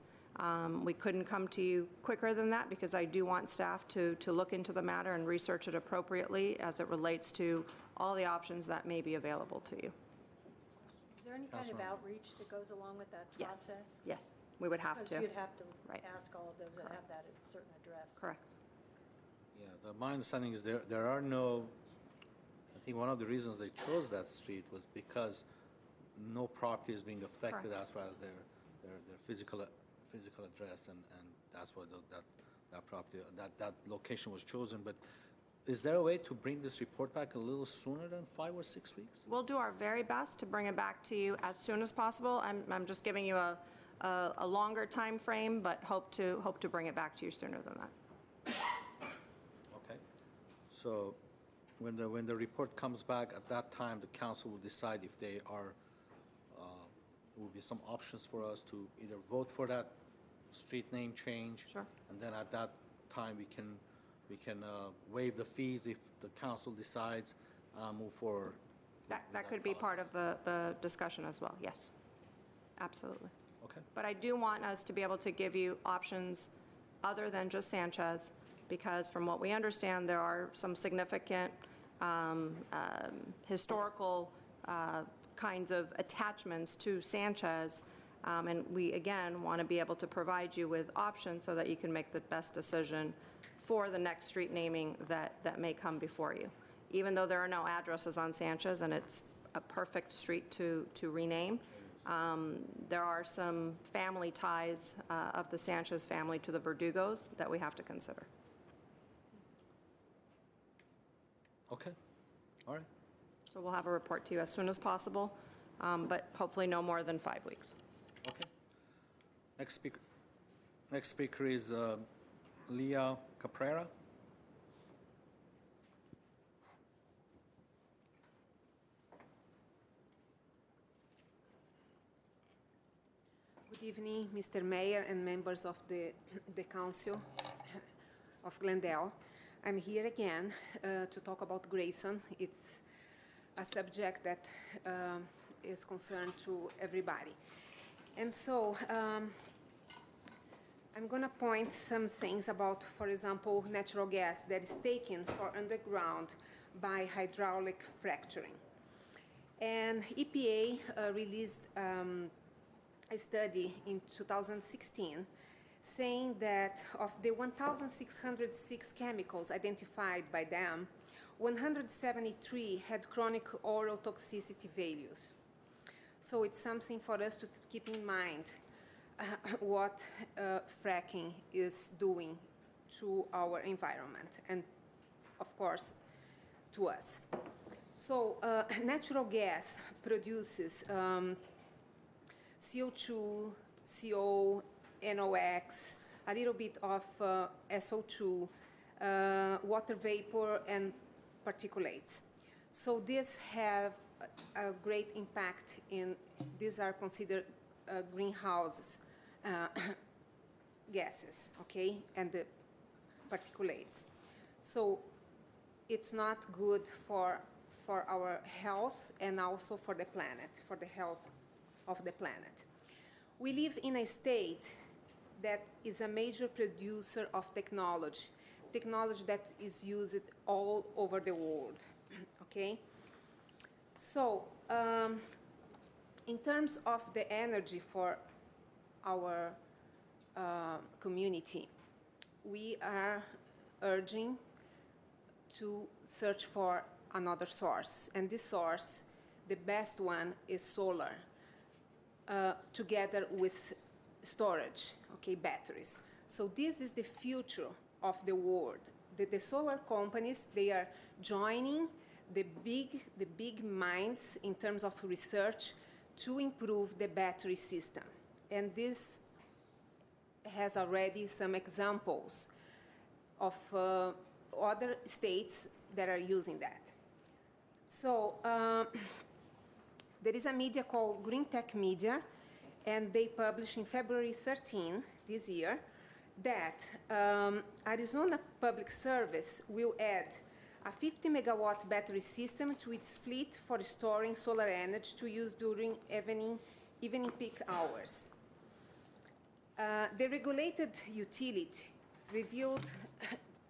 We couldn't come to you quicker than that, because I do want staff to look into the matter and research it appropriately as it relates to all the options that may be available to you. Is there any kind of outreach that goes along with that Yes. process? Yes, we would have to. Because you'd have to Right. ask all of those that have that at a certain address. Correct. Yeah, my understanding is there are no, I think one of the reasons they chose that street was because no property is being affected Correct. as far as their physical address, and that's why that property, that location was chosen. But is there a way to bring this report back a little sooner than 5 or 6 weeks? We'll do our very best to bring it back to you as soon as possible. I'm just giving you a longer time frame, but hope to bring it back to you sooner than that. Okay. So when the report comes back, at that time, the council will decide if there will be some options for us to either vote for that street name change. Sure. And then at that time, we can waive the fees if the council decides, move forward. That could be part of the discussion as well, yes. Absolutely. Okay. But I do want us to be able to give you options other than just Sanchez, because from what we understand, there are some significant historical kinds of attachments to Sanchez, and we, again, want to be able to provide you with options so that you can make the best decision for the next street naming that may come before you. Even though there are no addresses on Sanchez and it's a perfect street to rename, there are some family ties of the Sanchez family to the Verdugos that we have to consider. Okay. All right. So we'll have a report to you as soon as possible, but hopefully no more than 5 weeks. Okay. Next speaker is Leah Caprera. Good evening, Mr. Mayor and members of the Council of Glendale. I'm here again to talk about Grayson. It's a subject that is concerned to everybody. And so I'm going to point some things about, for example, natural gas that is taken for underground by hydraulic fracturing. And EPA released a study in 2016 saying that of the 1,606 chemicals identified by them, 173 had chronic oral toxicity values. So it's something for us to keep in mind what fracking is doing to our environment and, of course, to us. So natural gas produces CO2, CO, NOx, a little bit of SO2, water vapor, and particulates. So these have a great impact in, these are considered greenhouses gases, okay, and the particulates. So it's not good for our health and also for the planet, for the health of the planet. We live in a state that is a major producer of technology that is used all over the world, okay? So, in terms of the energy for our community, we are urging to search for another source. And this source, the best one is solar, together with storage, okay, batteries. So this is the future of the world. The solar companies, they are joining the big minds in terms of research to improve the battery system. And this has already some examples of other states that are using that. So there is a media called Green Tech Media, and they published in February 13 this year that Arizona Public Service will add a 50 megawatt battery system to its fleet for storing solar energy to use during evening peak hours. The regulated utility revealed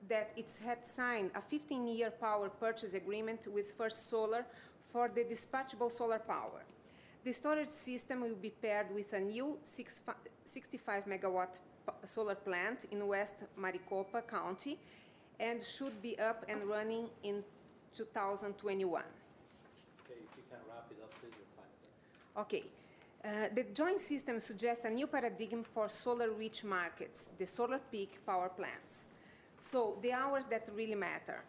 that it had signed a 15-year power purchase agreement with First Solar for the dispatchable solar power. The storage system will be paired with a new 65 megawatt solar plant in West Maricopa County and should be up and running in 2021. Okay, if you can wrap it up, please, your time is up. Okay. The joint system suggests a new paradigm for solar-rich markets, the solar peak power plants. So the hours that really matter.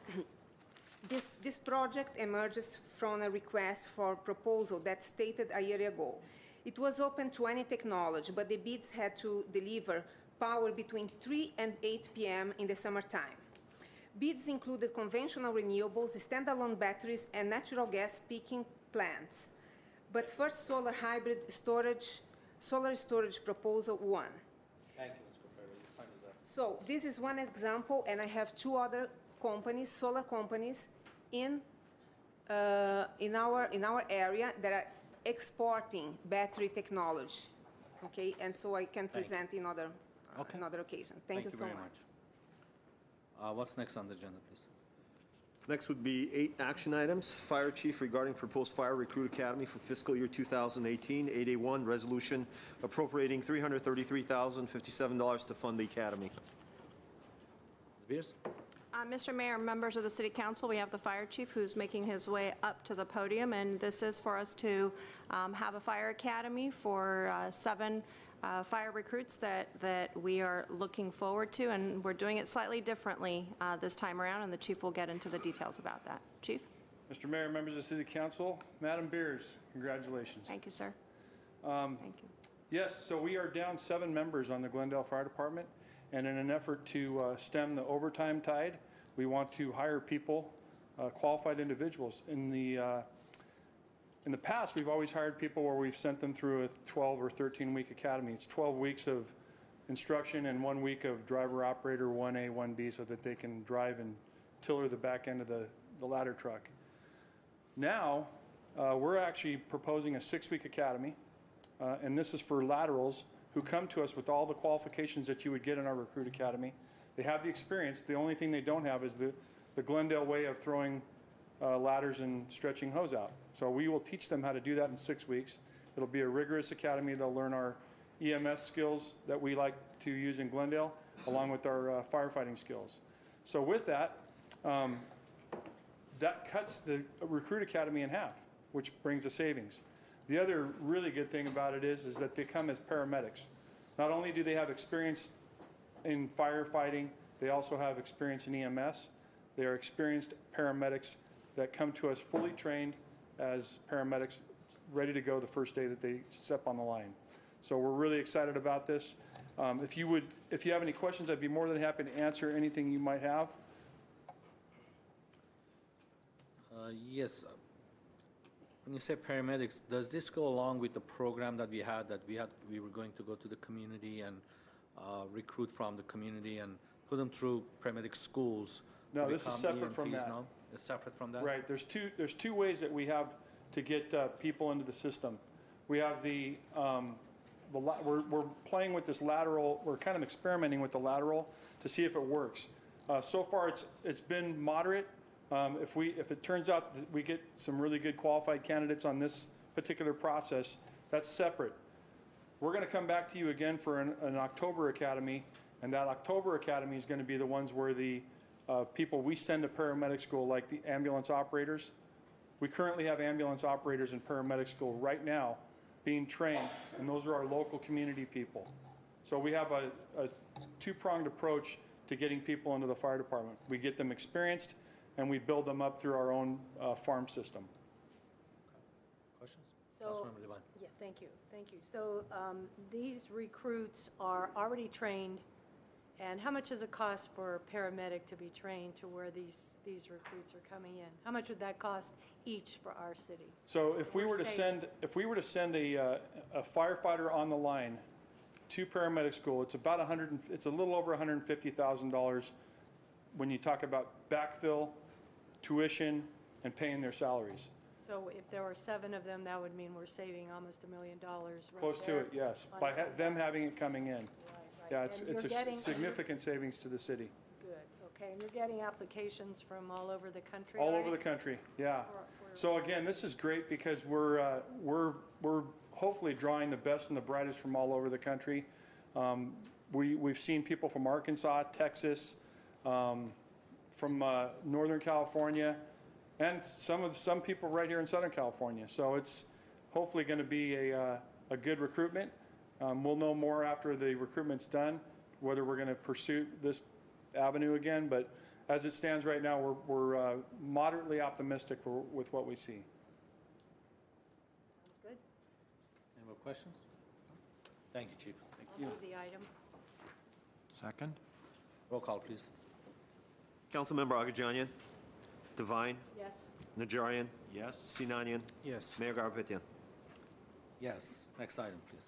This project emerges from a request for proposal that stated a year ago. It was open to any technology, but the bids had to deliver power between 3 and 8 p.m. in the summertime. Bids included conventional renewables, standalone batteries, and natural gas peaking plants. But First Solar hybrid solar storage proposal won. Thank you, Ms. Cooper. Your time is up. So this is one example, and I have two other companies, solar companies, in our area that are exporting battery technology. Okay, and so I can present in another occasion. Thank you so very much. What's next on the agenda, please? Next would be 8 action items. Fire Chief regarding proposed Fire Recruit Academy for fiscal year 2018. 8A1, resolution appropriating $333,057 to fund the academy. Ms. Beers? Mr. Mayor, members of the City Council, we have the Fire Chief who's making his way up to the podium, and this is for us to have a fire academy for 7 fire recruits that we are looking forward to, and we're doing it slightly differently this time around, and the Chief will get into the details about that. Chief? Mr. Mayor, members of the City Council, Madam Beers, congratulations. Thank you, sir. Thank you. Yes, so we are down 7 members on the Glendale Fire Department, and in an effort to stem the overtime tide, we want to hire people, qualified individuals. In the past, we've always hired people where we've sent them through a 12 or 13-week academy. It's 12 weeks of instruction and 1 week of driver-operator 1A, 1B, so that they can drive and tiller the back end of the ladder truck. Now, we're actually proposing a 6-week academy, and this is for laterals who come to us with all the qualifications that you would get in our recruit academy. They have the experience. The only thing they don't have is the Glendale way of throwing ladders and stretching hose out. So we will teach them how to do that in 6 weeks. It'll be a rigorous academy. They'll learn our EMS skills that we like to use in Glendale, along with our firefighting skills. So with that, that cuts the recruit academy in half, which brings a savings. The other really good thing about it is that they come as paramedics. Not only do they have experience in firefighting, they also have experience in EMS. They are experienced paramedics that come to us fully trained as paramedics, ready to go the first day that they step on the line. So we're really excited about this. If you have any questions, I'd be more than happy to answer anything you might have. Yes. When you say paramedics, does this go along with the program that we had, we were going to go to the community and recruit from the community and put them through paramedic schools? No, this is separate from that. No? It's separate from that? Right. There's two ways that we have to get people into the system. We have we're playing with this lateral. We're kind of experimenting with the lateral to see if it works. So far, it's been moderate. If it turns out that we get some really good qualified candidates on this particular process, that's separate. We're going to come back to you again for an October Academy, and that October Academy is going to be the ones where the people we send to paramedic school, like the ambulance operators. We currently have ambulance operators in paramedic school right now being trained, and those are our local community people. So we have a two-pronged approach to getting people into the fire department. We get them experienced, and we build them up through our own farm system. Questions? So, Councilmember Devine. yeah, thank you. So these recruits are already trained, and how much does it cost for a paramedic to be trained to where these recruits are coming in? How much would that cost each for our city? So if we were to send a firefighter on the line to paramedic school, it's a little over $150,000 when you talk about backfill, tuition, and paying their salaries. So if there were 7 of them, that would mean we're saving almost $1 million right Close to there it, yes, on by that. them having it coming in. Right. Yeah, And it's you're a getting- significant savings to the city. Good, okay, and you're getting applications from all over the country, All right? over the country, yeah. For- So again, this is great because we're hopefully drawing the best and the brightest from all over the country. We've seen people from Arkansas, Texas, from Northern California, and some people right here in Southern California. So it's hopefully going to be a good recruitment. We'll know more after the recruitment's done, whether we're going to pursue this avenue again. But as it stands right now, we're moderately optimistic with what we see. Sounds good. Any more questions? Thank you, Chief. I'll move the item. Second. Roll call, please. Councilmember Agajanian. Devine. Yes. Najarian. Yes. Sinanian. Yes. Mayor Garpetian. Yes. Next item, please.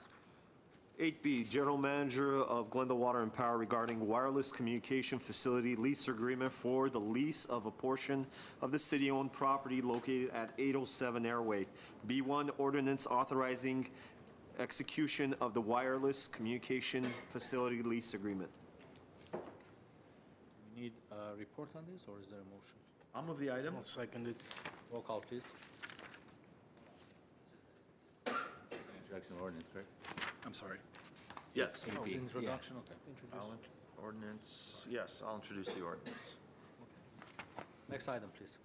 8B, General Manager of Glendale Water and Power regarding wireless communication facility lease agreement for the lease of a portion of the city-owned property located at 807 Airway. B1, ordinance authorizing execution of the wireless communication facility lease agreement. We need a report on this, or is there a motion? I'll move the item. I'll second it. Roll call, please. Introduction of ordinance, correct? I'm sorry. Yes. Oh, introduction, okay. Introduce. Ordinance, yes, I'll introduce the ordinance. Next item, please.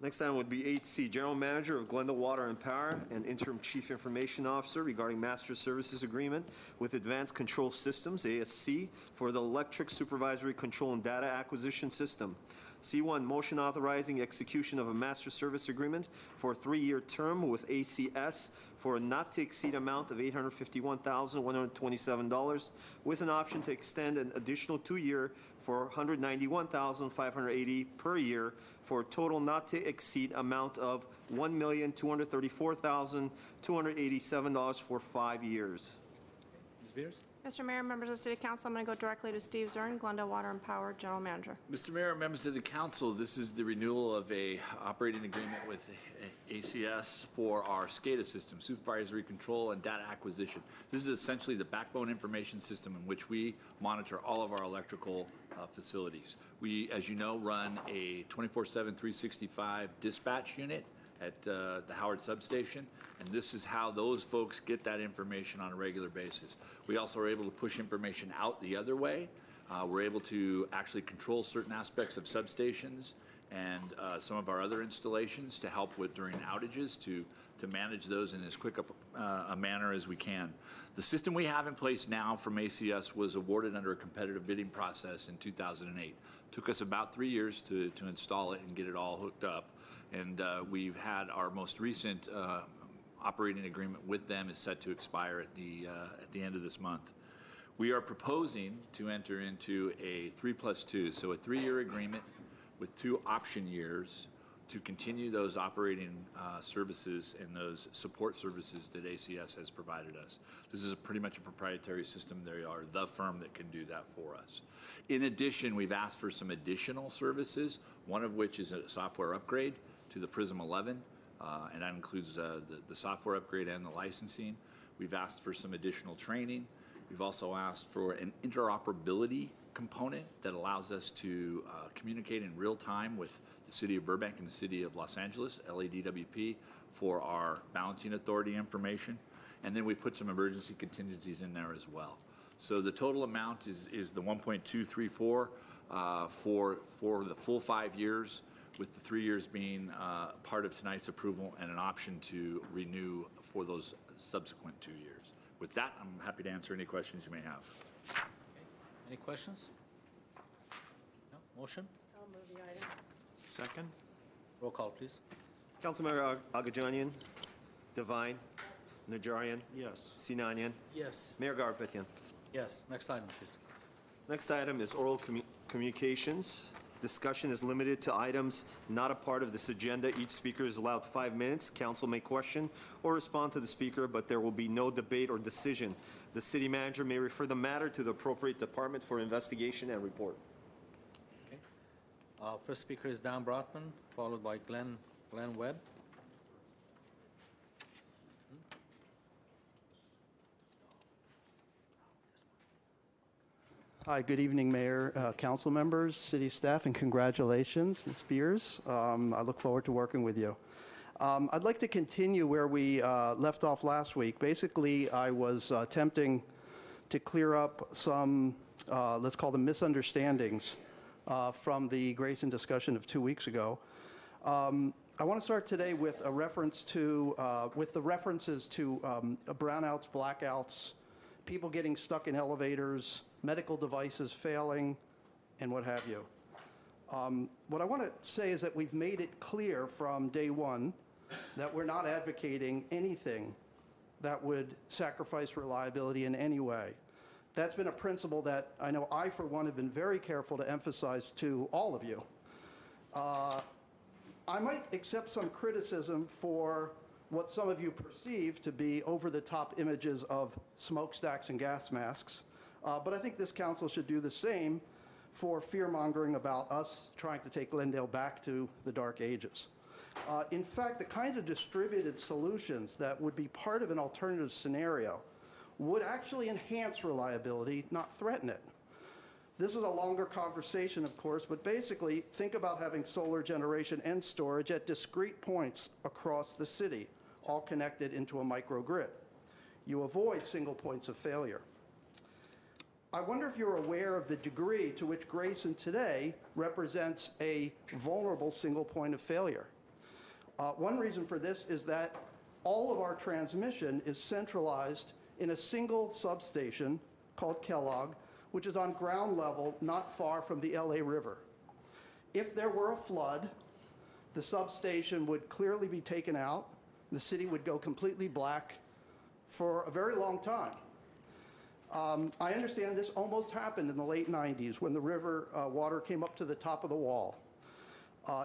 Next item would be 8C, General Manager of Glendale Water and Power and Interim Chief Information Officer regarding Master Services Agreement with Advanced Control Systems, ASC, for the Electric Supervisory Control and Data Acquisition System. C1, motion authorizing execution of a Master Service Agreement for a 3-year term with ACS for a not-to-exceed amount of $851,127, with an option to extend an additional 2-year for $191,580 per year, for a total not-to-exceed amount of $1,234,287 for 5 years. Ms. Beers? Mr. Mayor, members of the City Council, I'm going to go directly to Steve Zern, Glendale Water and Power General Manager. Mr. Mayor, members of the council, this is the renewal of a operating agreement with ACS for our SCADA system, Supervisory Control and Data Acquisition. This is essentially the backbone information system in which we monitor all of our electrical facilities. We, as you know, run a 24/7, 365 dispatch unit at the Howard substation, and this is how those folks get that information on a regular basis. We also are able to push information out the other way. We're able to actually control certain aspects of substations and some of our other installations to help with during outages to to manage those in as quick a manner as we can. The system we have in place now from ACS was awarded under a competitive bidding process in 2008. Took us about 3 years to install it and get it all hooked up. And we've had our most recent operating agreement with them is set to expire at the end of this month. We are proposing to enter into a 3+2, so a 3-year agreement with 2 option years to continue those operating services and those support services that ACS has provided us. This is pretty much a proprietary system. They are the firm that can do that for us. In addition, we've asked for some additional services, one of which is a software upgrade to the Prism 11, and that includes the software upgrade and the licensing. We've asked for some additional training. We've also asked for an interoperability component that allows us to communicate in real time with the City of Burbank and the City of Los Angeles, LADWP, for our balancing authority information. And then we've put some emergency contingencies in there as well. So the total amount is the 1.234 for the full 5 years, with the 3 years being part of tonight's approval and an option to renew for those subsequent 2 years. With that, I'm happy to answer any questions you may have. Okay. Any questions? No? Motion? I'll move the item. Second. Roll call, please. Councilmember Agajanian. Devine. Najarian. Yes. Sinanian. Yes. Mayor Garpetian. Yes. Next item, please. Next item is oral communications. Discussion is limited to items not a part of this agenda. Each speaker is allowed 5 minutes. Council may question or respond to the speaker, but there will be no debate or decision. The city manager may refer the matter to the appropriate department for investigation and report. Okay. First speaker is Dan Brotman, followed by Glenn Webb. Hi, good evening, Mayor, council members, city staff, and congratulations, Ms. Spears. I look forward to working with you. I'd like to continue where we left off last week. Basically, I was attempting to clear up some, let's call them misunderstandings from the Grayson discussion of 2 weeks ago. I want to start today with a reference to, with the references to brownouts, blackouts, people getting stuck in elevators, medical devices failing, and what have you. What I want to say is that we've made it clear from day one that we're not advocating anything that would sacrifice reliability in any way. That's been a principle that I know I, for one, have been very careful to emphasize to all of you. I might accept some criticism for what some of you perceive to be over-the-top images of smokestacks and gas masks. But I think this council should do the same for fear-mongering about us trying to take Glendale back to the dark ages. In fact, the kinds of distributed solutions that would be part of an alternative scenario would actually enhance reliability, not threaten it. This is a longer conversation, of course, but basically think about having solar generation and storage at discrete points across the city, all connected into a microgrid. You avoid single points of failure. I wonder if you're aware of the degree to which Grayson today represents a vulnerable single point of failure. One reason for this is that all of our transmission is centralized in a single substation called Kellogg, which is on ground level not far from the LA River. If there were a flood, the substation would clearly be taken out. The city would go completely black for a very long time. I understand this almost happened in the late 90s when the river water came up to the top of the wall.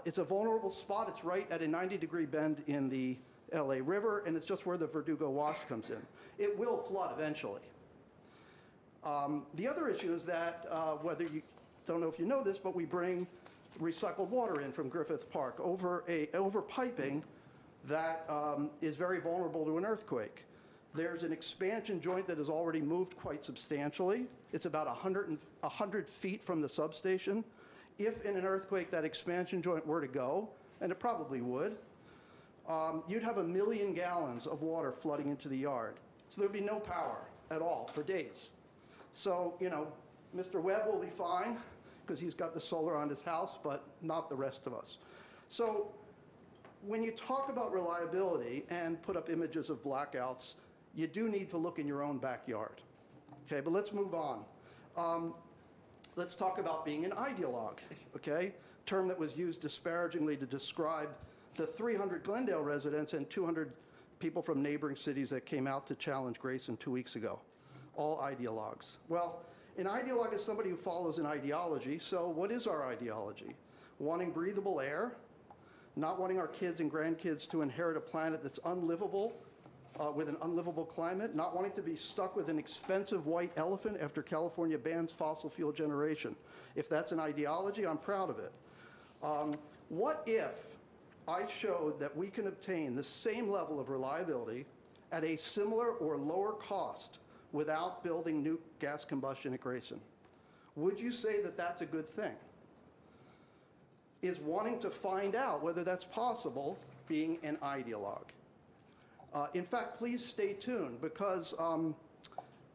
It's a vulnerable spot. It's right at a 90-degree bend in the LA River, and it's just where the Verdugo Wash comes in. It will flood eventually. The other issue is that, whether you don't know if you know this, but we bring recycled water in from Griffith Park over piping that is very vulnerable to an earthquake. There's an expansion joint that has already moved quite substantially. It's about 100 feet from the substation. If in an earthquake that expansion joint were to go, and it probably would, you'd have 1 million gallons of water flooding into the yard. So there'd be no power at all for days. So, you know, Mr. Webb will be fine because he's got the solar on his house, but not the rest of us. So when you talk about reliability and put up images of blackouts, you do need to look in your own backyard. Okay, but let's move on. Let's talk about being an ideologue, okay? Term that was used disparagingly to describe the 300 Glendale residents and 200 people from neighboring cities that came out to challenge Grayson 2 weeks ago. All ideologues. Well, an ideologue is somebody who follows an ideology, so what is our ideology? Wanting breathable air, not wanting our kids and grandkids to inherit a planet that's unlivable, with an unlivable climate, not wanting to be stuck with an expensive white elephant after California bans fossil fuel generation. If that's an ideology, I'm proud of it. What if I showed that we can obtain the same level of reliability at a similar or lower cost without building new gas combustion at Grayson? Would you say that that's a good thing? Is wanting to find out whether that's possible being an ideologue? In fact, please stay tuned because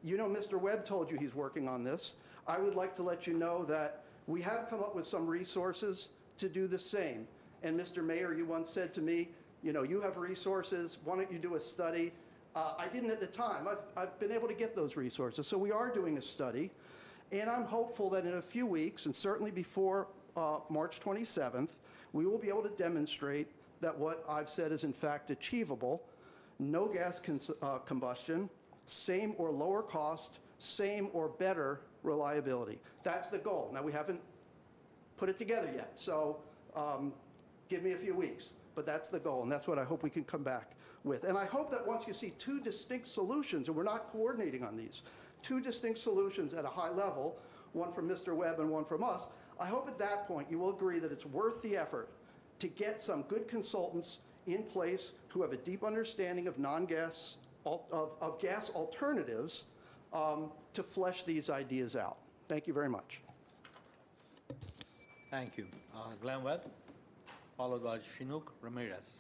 you know Mr. Webb told you he's working on this. I would like to let you know that we have come up with some resources to do the same. And Mr. Mayor, you once said to me, you know, you have resources, why don't you do a study? I didn't at the time. I've been able to get those resources. So we are doing a study. And I'm hopeful that in a few weeks, and certainly before March 27th, we will be able to demonstrate that what I've said is in fact achievable. No gas combustion, same or lower cost, same or better reliability. That's the goal. Now, we haven't put it together yet, so give me a few weeks. But that's the goal, and that's what I hope we can come back with. And I hope that once you see two distinct solutions, and we're not coordinating on these, two distinct solutions at a high level, one from Mr. Webb and one from us, I hope at that point you will agree that it's worth the effort to get some good consultants in place who have a deep understanding of non-gas, of gas alternatives to flesh these ideas out. Thank you very much. Thank you. Glenn Webb, followed by Chinook Ramirez.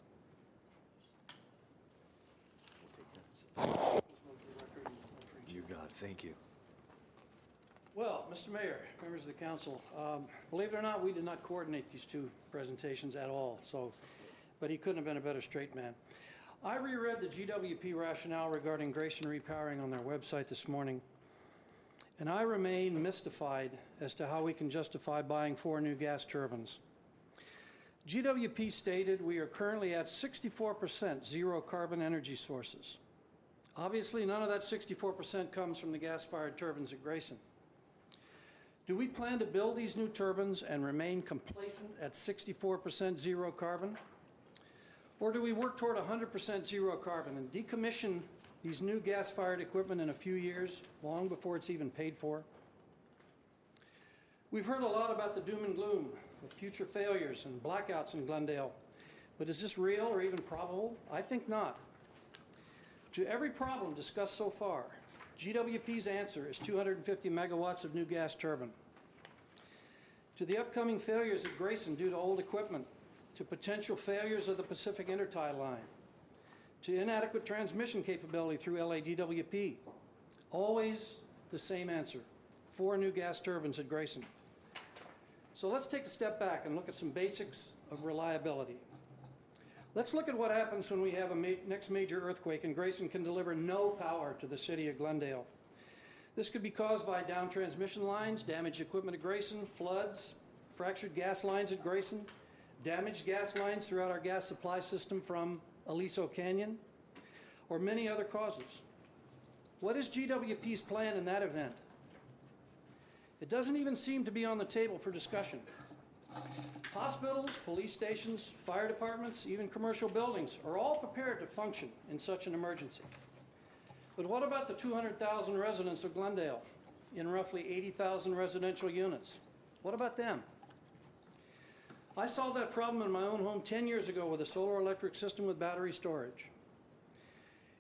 You got it. Thank you. Well, Mr. Mayor, members of the council, believe it or not, we did not coordinate these two presentations at all, but he couldn't have been a better straight man. I reread the GWP rationale regarding Grayson repowering on their website this morning, and I remain mystified as to how we can justify buying 4 new gas turbines. GWP stated we are currently at 64% zero carbon energy sources. Obviously, none of that 64% comes from the gas-fired turbines at Grayson. Do we plan to build these new turbines and remain complacent at 64% zero carbon? Or do we work toward 100% zero carbon and decommission these new gas-fired equipment in a few years, long before it's even paid for? We've heard a lot about the doom and gloom of future failures and blackouts in Glendale, but is this real or even probable? I think not. To every problem discussed so far, GWP's answer is 250 megawatts of new gas turbine. To the upcoming failures at Grayson due to old equipment, to potential failures of the Pacific Intertie line, to inadequate transmission capability through LADWP, always the same answer, 4 new gas turbines at Grayson. So let's take a step back and look at some basics of reliability. Let's look at what happens when we have a next major earthquake and Grayson can deliver no power to the city of Glendale. This could be caused by down transmission lines, damaged equipment at Grayson, floods, fractured gas lines at Grayson, damaged gas lines throughout our gas supply system from Aliso Canyon, or many other causes. What is GWP's plan in that event? It doesn't even seem to be on the table for discussion. Hospitals, police stations, fire departments, even commercial buildings are all prepared to function in such an emergency. But what about the 200,000 residents of Glendale in roughly 80,000 residential units? What about them? I solved that problem in my own home 10 years ago with a solar electric system with battery storage.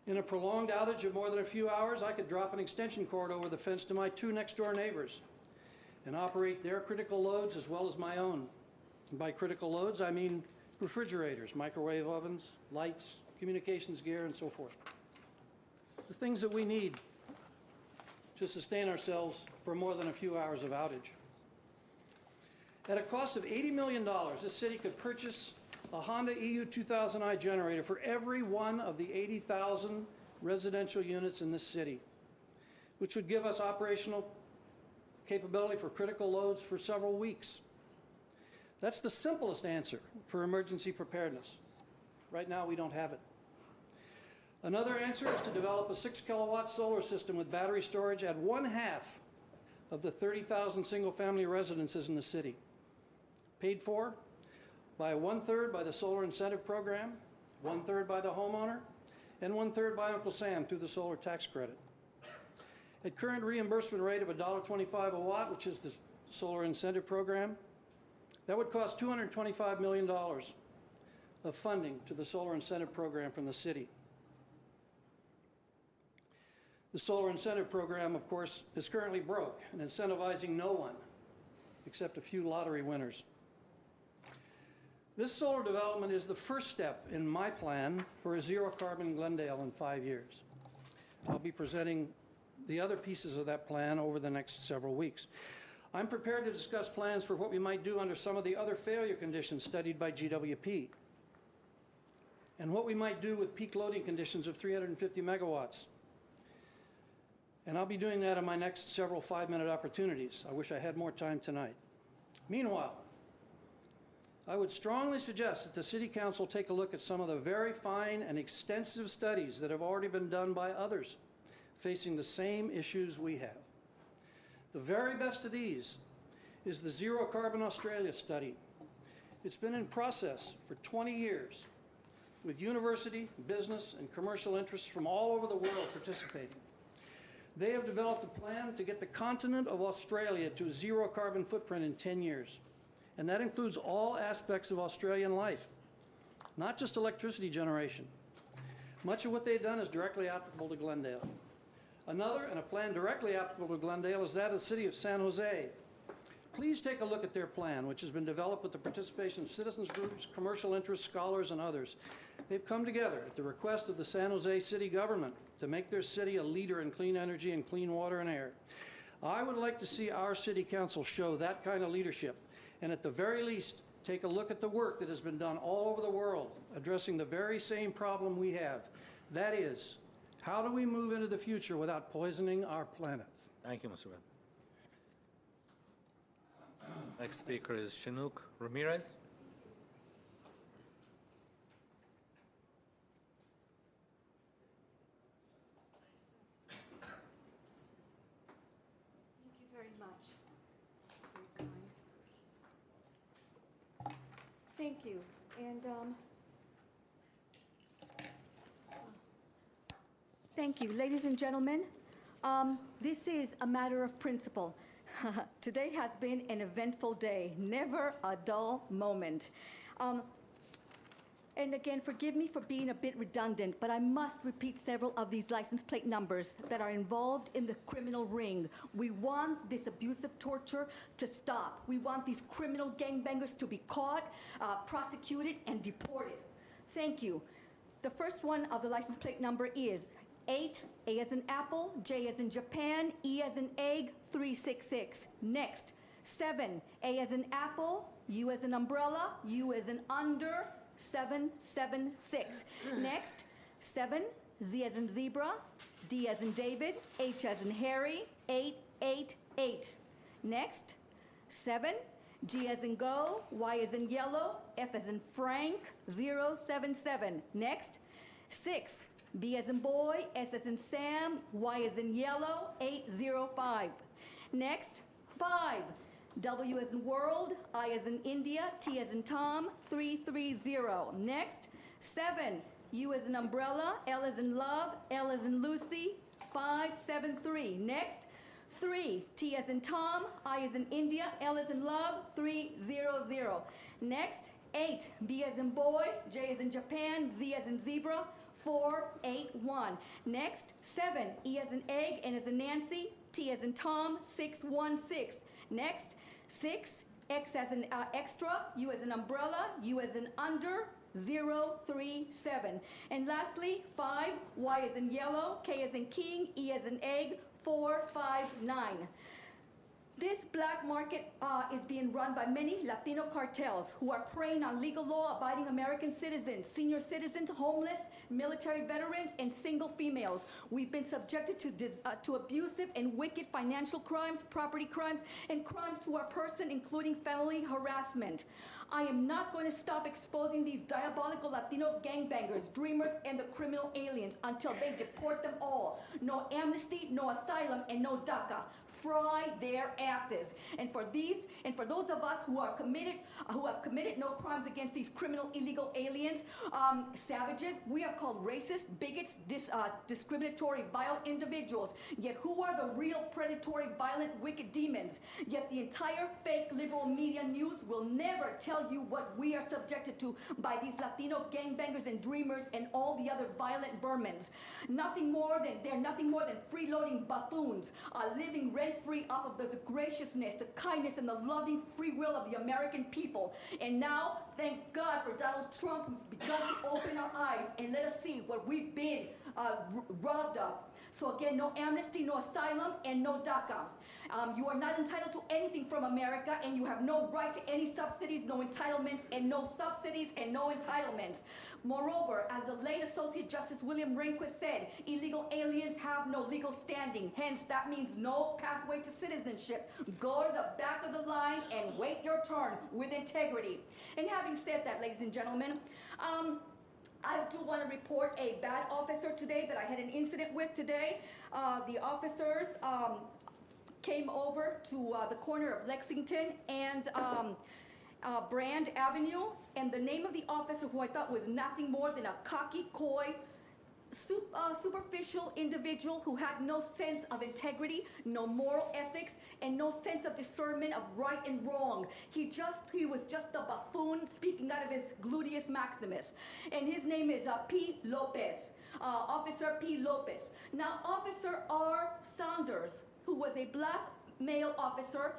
In a prolonged outage of more than a few hours, I could drop an extension cord over the fence to my 2 next-door neighbors and operate their critical loads as well as my own. And by critical loads, I mean refrigerators, microwave ovens, lights, communications gear, and so forth. The things that we need to sustain ourselves for more than a few hours of outage. At a cost of $80 million, this city could purchase a Honda EU 2000i generator for every one of the 80,000 residential units in this city, which would give us operational capability for critical loads for several weeks. That's the simplest answer for emergency preparedness. Right now, we don't have it. Another answer is to develop a 6-kilowatt solar system with battery storage at 1/2 of the 30,000 single-family residences in the city, paid for by 1/3 by the Solar Incentive Program, 1/3 by the homeowner, and 1/3 by Uncle Sam through the solar tax credit. At current reimbursement rate of $1.25 a watt, which is the Solar Incentive Program, that would cost $225 million of funding to the Solar Incentive Program from the city. The Solar Incentive Program, of course, is currently broke and incentivizing no one except a few lottery winners. This solar development is the first step in my plan for a zero-carbon Glendale in 5 years. I'll be presenting the other pieces of that plan over the next several weeks. I'm prepared to discuss plans for what we might do under some of the other failure conditions studied by GWP, and what we might do with peak loading conditions of 350 megawatts. And I'll be doing that in my next several 5-minute opportunities. I wish I had more time tonight. Meanwhile, I would strongly suggest that the City Council take a look at some of the very fine and extensive studies that have already been done by others facing the same issues we have. The very best of these is the Zero Carbon Australia study. It's been in process for 20 years with university, business, and commercial interests from all over the world participating. They have developed a plan to get the continent of Australia to a zero carbon footprint in 10 years. And that includes all aspects of Australian life, not just electricity generation. Much of what they've done is directly applicable to Glendale. Another, and a plan directly applicable to Glendale, is that of the city of San Jose. Please take a look at their plan, which has been developed with the participation of citizens groups, commercial interests, scholars, and others. They've come together at the request of the San Jose city government to make their city a leader in clean energy and clean water and air. I would like to see our city council show that kind of leadership, and at the very least, take a look at the work that has been done all over the world addressing the very same problem we have. That is, how do we move into the future without poisoning our planet? Thank you, Mr. Webb. Next speaker is Chinook Ramirez. Thank you very much. Very kind. Thank you. And thank you, ladies and gentlemen. This is a matter of principle. Today has been an eventful day, never a dull moment. And again, forgive me for being a bit redundant, but I must repeat several of these license plate numbers that are involved in the criminal ring. We want this abusive torture to stop. We want these criminal gangbangers to be caught, prosecuted, and deported. Thank you. The first one of the license plate number is 8, A as in apple, J as in Japan, E as in egg, 366. Next, 7, A as in apple, U as in umbrella, U as in under, 776. Next, 7, Z as in zebra, D as in David, H as in Harry, 888. Next, 7, G as in go, Y as in yellow, F as in Frank, 077. Next, 6, B as in boy, S as in Sam, Y as in yellow, 805. Next, 5, W as in world, I as in India, T as in Tom, 330. Next, 7, U as in umbrella, L as in love, L as in Lucy, 573. Next, 3, T as in Tom, I as in India, L as in love, 300. Next, 8, B as in boy, J as in Japan, Z as in zebra, 481. Next, 7, E as in egg, N as in Nancy, T as in Tom, 616. Next, 6, X as in extra, U as in umbrella, U as in under, 037. And lastly, 5, Y as in yellow, K as in king, E as in egg, 459. This black market is being run by many Latino cartels who are preying on legal law-abiding American citizens, senior citizens, homeless, military veterans, and single females. We've been subjected to abusive and wicked financial crimes, property crimes, and crimes to our person, including felony harassment. I am not going to stop exposing these diabolical Latino gangbangers, dreamers, and the criminal aliens until they deport them all. No amnesty, no asylum, and no DACA. Fry their asses. And for those of us who have committed no crimes against these criminal illegal aliens, savages, we are called racist, bigots, discriminatory, vile individuals. Yet who are the real predatory, violent, wicked demons? Yet the entire fake liberal media news will never tell you what we are subjected to by these Latino gangbangers and dreamers and all the other violent vermins. They're nothing more than freeloading buffoons, living rent-free off of the graciousness, the kindness, and the loving free will of the American people. And now, thank God for Donald Trump, who's begun to open our eyes and let us see what we've been robbed of. So again, no amnesty, no asylum, and no DACA. You are not entitled to anything from America, and you have no right to any subsidies, no entitlements, and no subsidies, and no entitlements. Moreover, as the late Associate Justice William Rehnquist said, illegal aliens have no legal standing. Hence, that means no pathway to citizenship. Go to the back of the line and wait your turn with integrity. And having said that, ladies and gentlemen, I do want to report a bad officer today that I had an incident with today. The officers came over to the corner of Lexington and Brand Avenue, and the name of the officer, who I thought was nothing more than a cocky, coy, superficial individual who had no sense of integrity, no moral ethics, and no sense of discernment of right and wrong. He was just a buffoon speaking out of his gluteus maximus. And his name is P. Lopez, Officer P. Lopez. Now, Officer R. Saunders, who was a black male officer,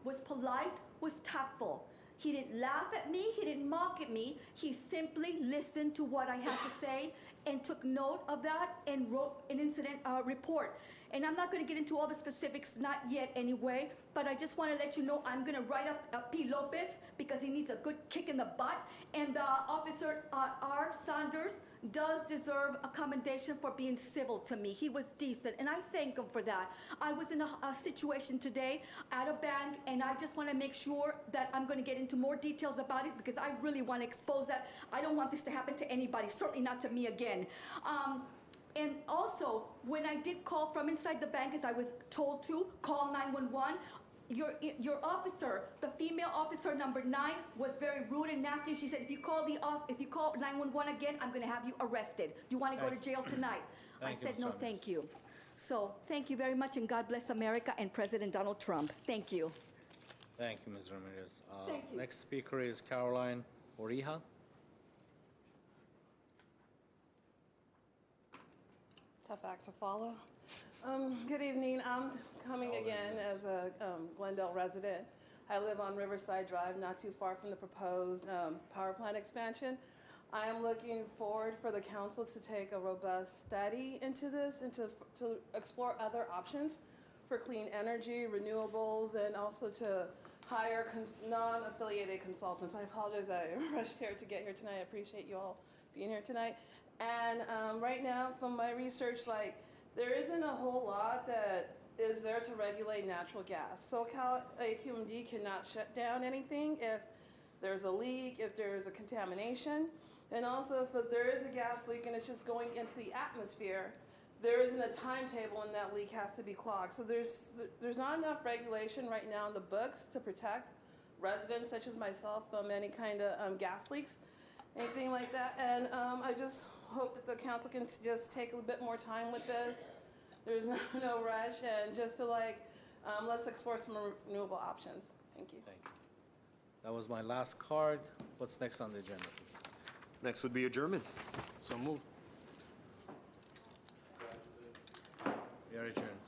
was polite, was tactful. He didn't laugh at me, he didn't mock at me, he simply listened to what I had to say and took note of that and wrote an incident report. And I'm not going to get into all the specifics, not yet anyway, but I just want to let you know I'm going to write up P. Lopez because he needs a good kick in the butt. And Officer R. Saunders does deserve a commendation for being civil to me. He was decent, and I thank him for that. I was in a situation today at a bank, and I just want to make sure that I'm going to get into more details about it because I really want to expose that. I don't want this to happen to anybody, certainly not to me again. And also, when I did call from inside the bank, as I was told to, call 911, your officer, the female officer number 9, was very rude and nasty. She said, if you call 911 again, I'm going to have you arrested. Do you want to go to jail tonight? I said, no, thank you. So thank you very much, and God bless America and President Donald Trump. Thank you. Thank you, Ms. Ramirez. Thank you. Next speaker is Caroline Orija. Tough act to follow. Good evening. I'm coming again as a Glendale resident. I live on Riverside Drive, not too far from the proposed power plant expansion. I am looking forward for the council to take a robust study into this and to explore other options for clean energy, renewables, and also to hire non-affiliated consultants. I apologize I rushed here to get here tonight. I appreciate you all being here tonight. And right now, from my research, there isn't a whole lot that is there to regulate natural gas. SoCal AQMD cannot shut down anything if there's a leak, if there's a contamination, and also if there is a gas leak and it's just going into the atmosphere, there isn't a timetable and that leak has to be clogged. So there's not enough regulation right now in the books to protect residents such as myself from any kind of gas leaks, anything like that. And I just hope that the council can just take a bit more time with this. There's no rush, and just to let's explore some renewable options. Thank you. Thank you. That was my last card. What's next on the agenda, please? Next would be adjournment. So moved. We are adjourned.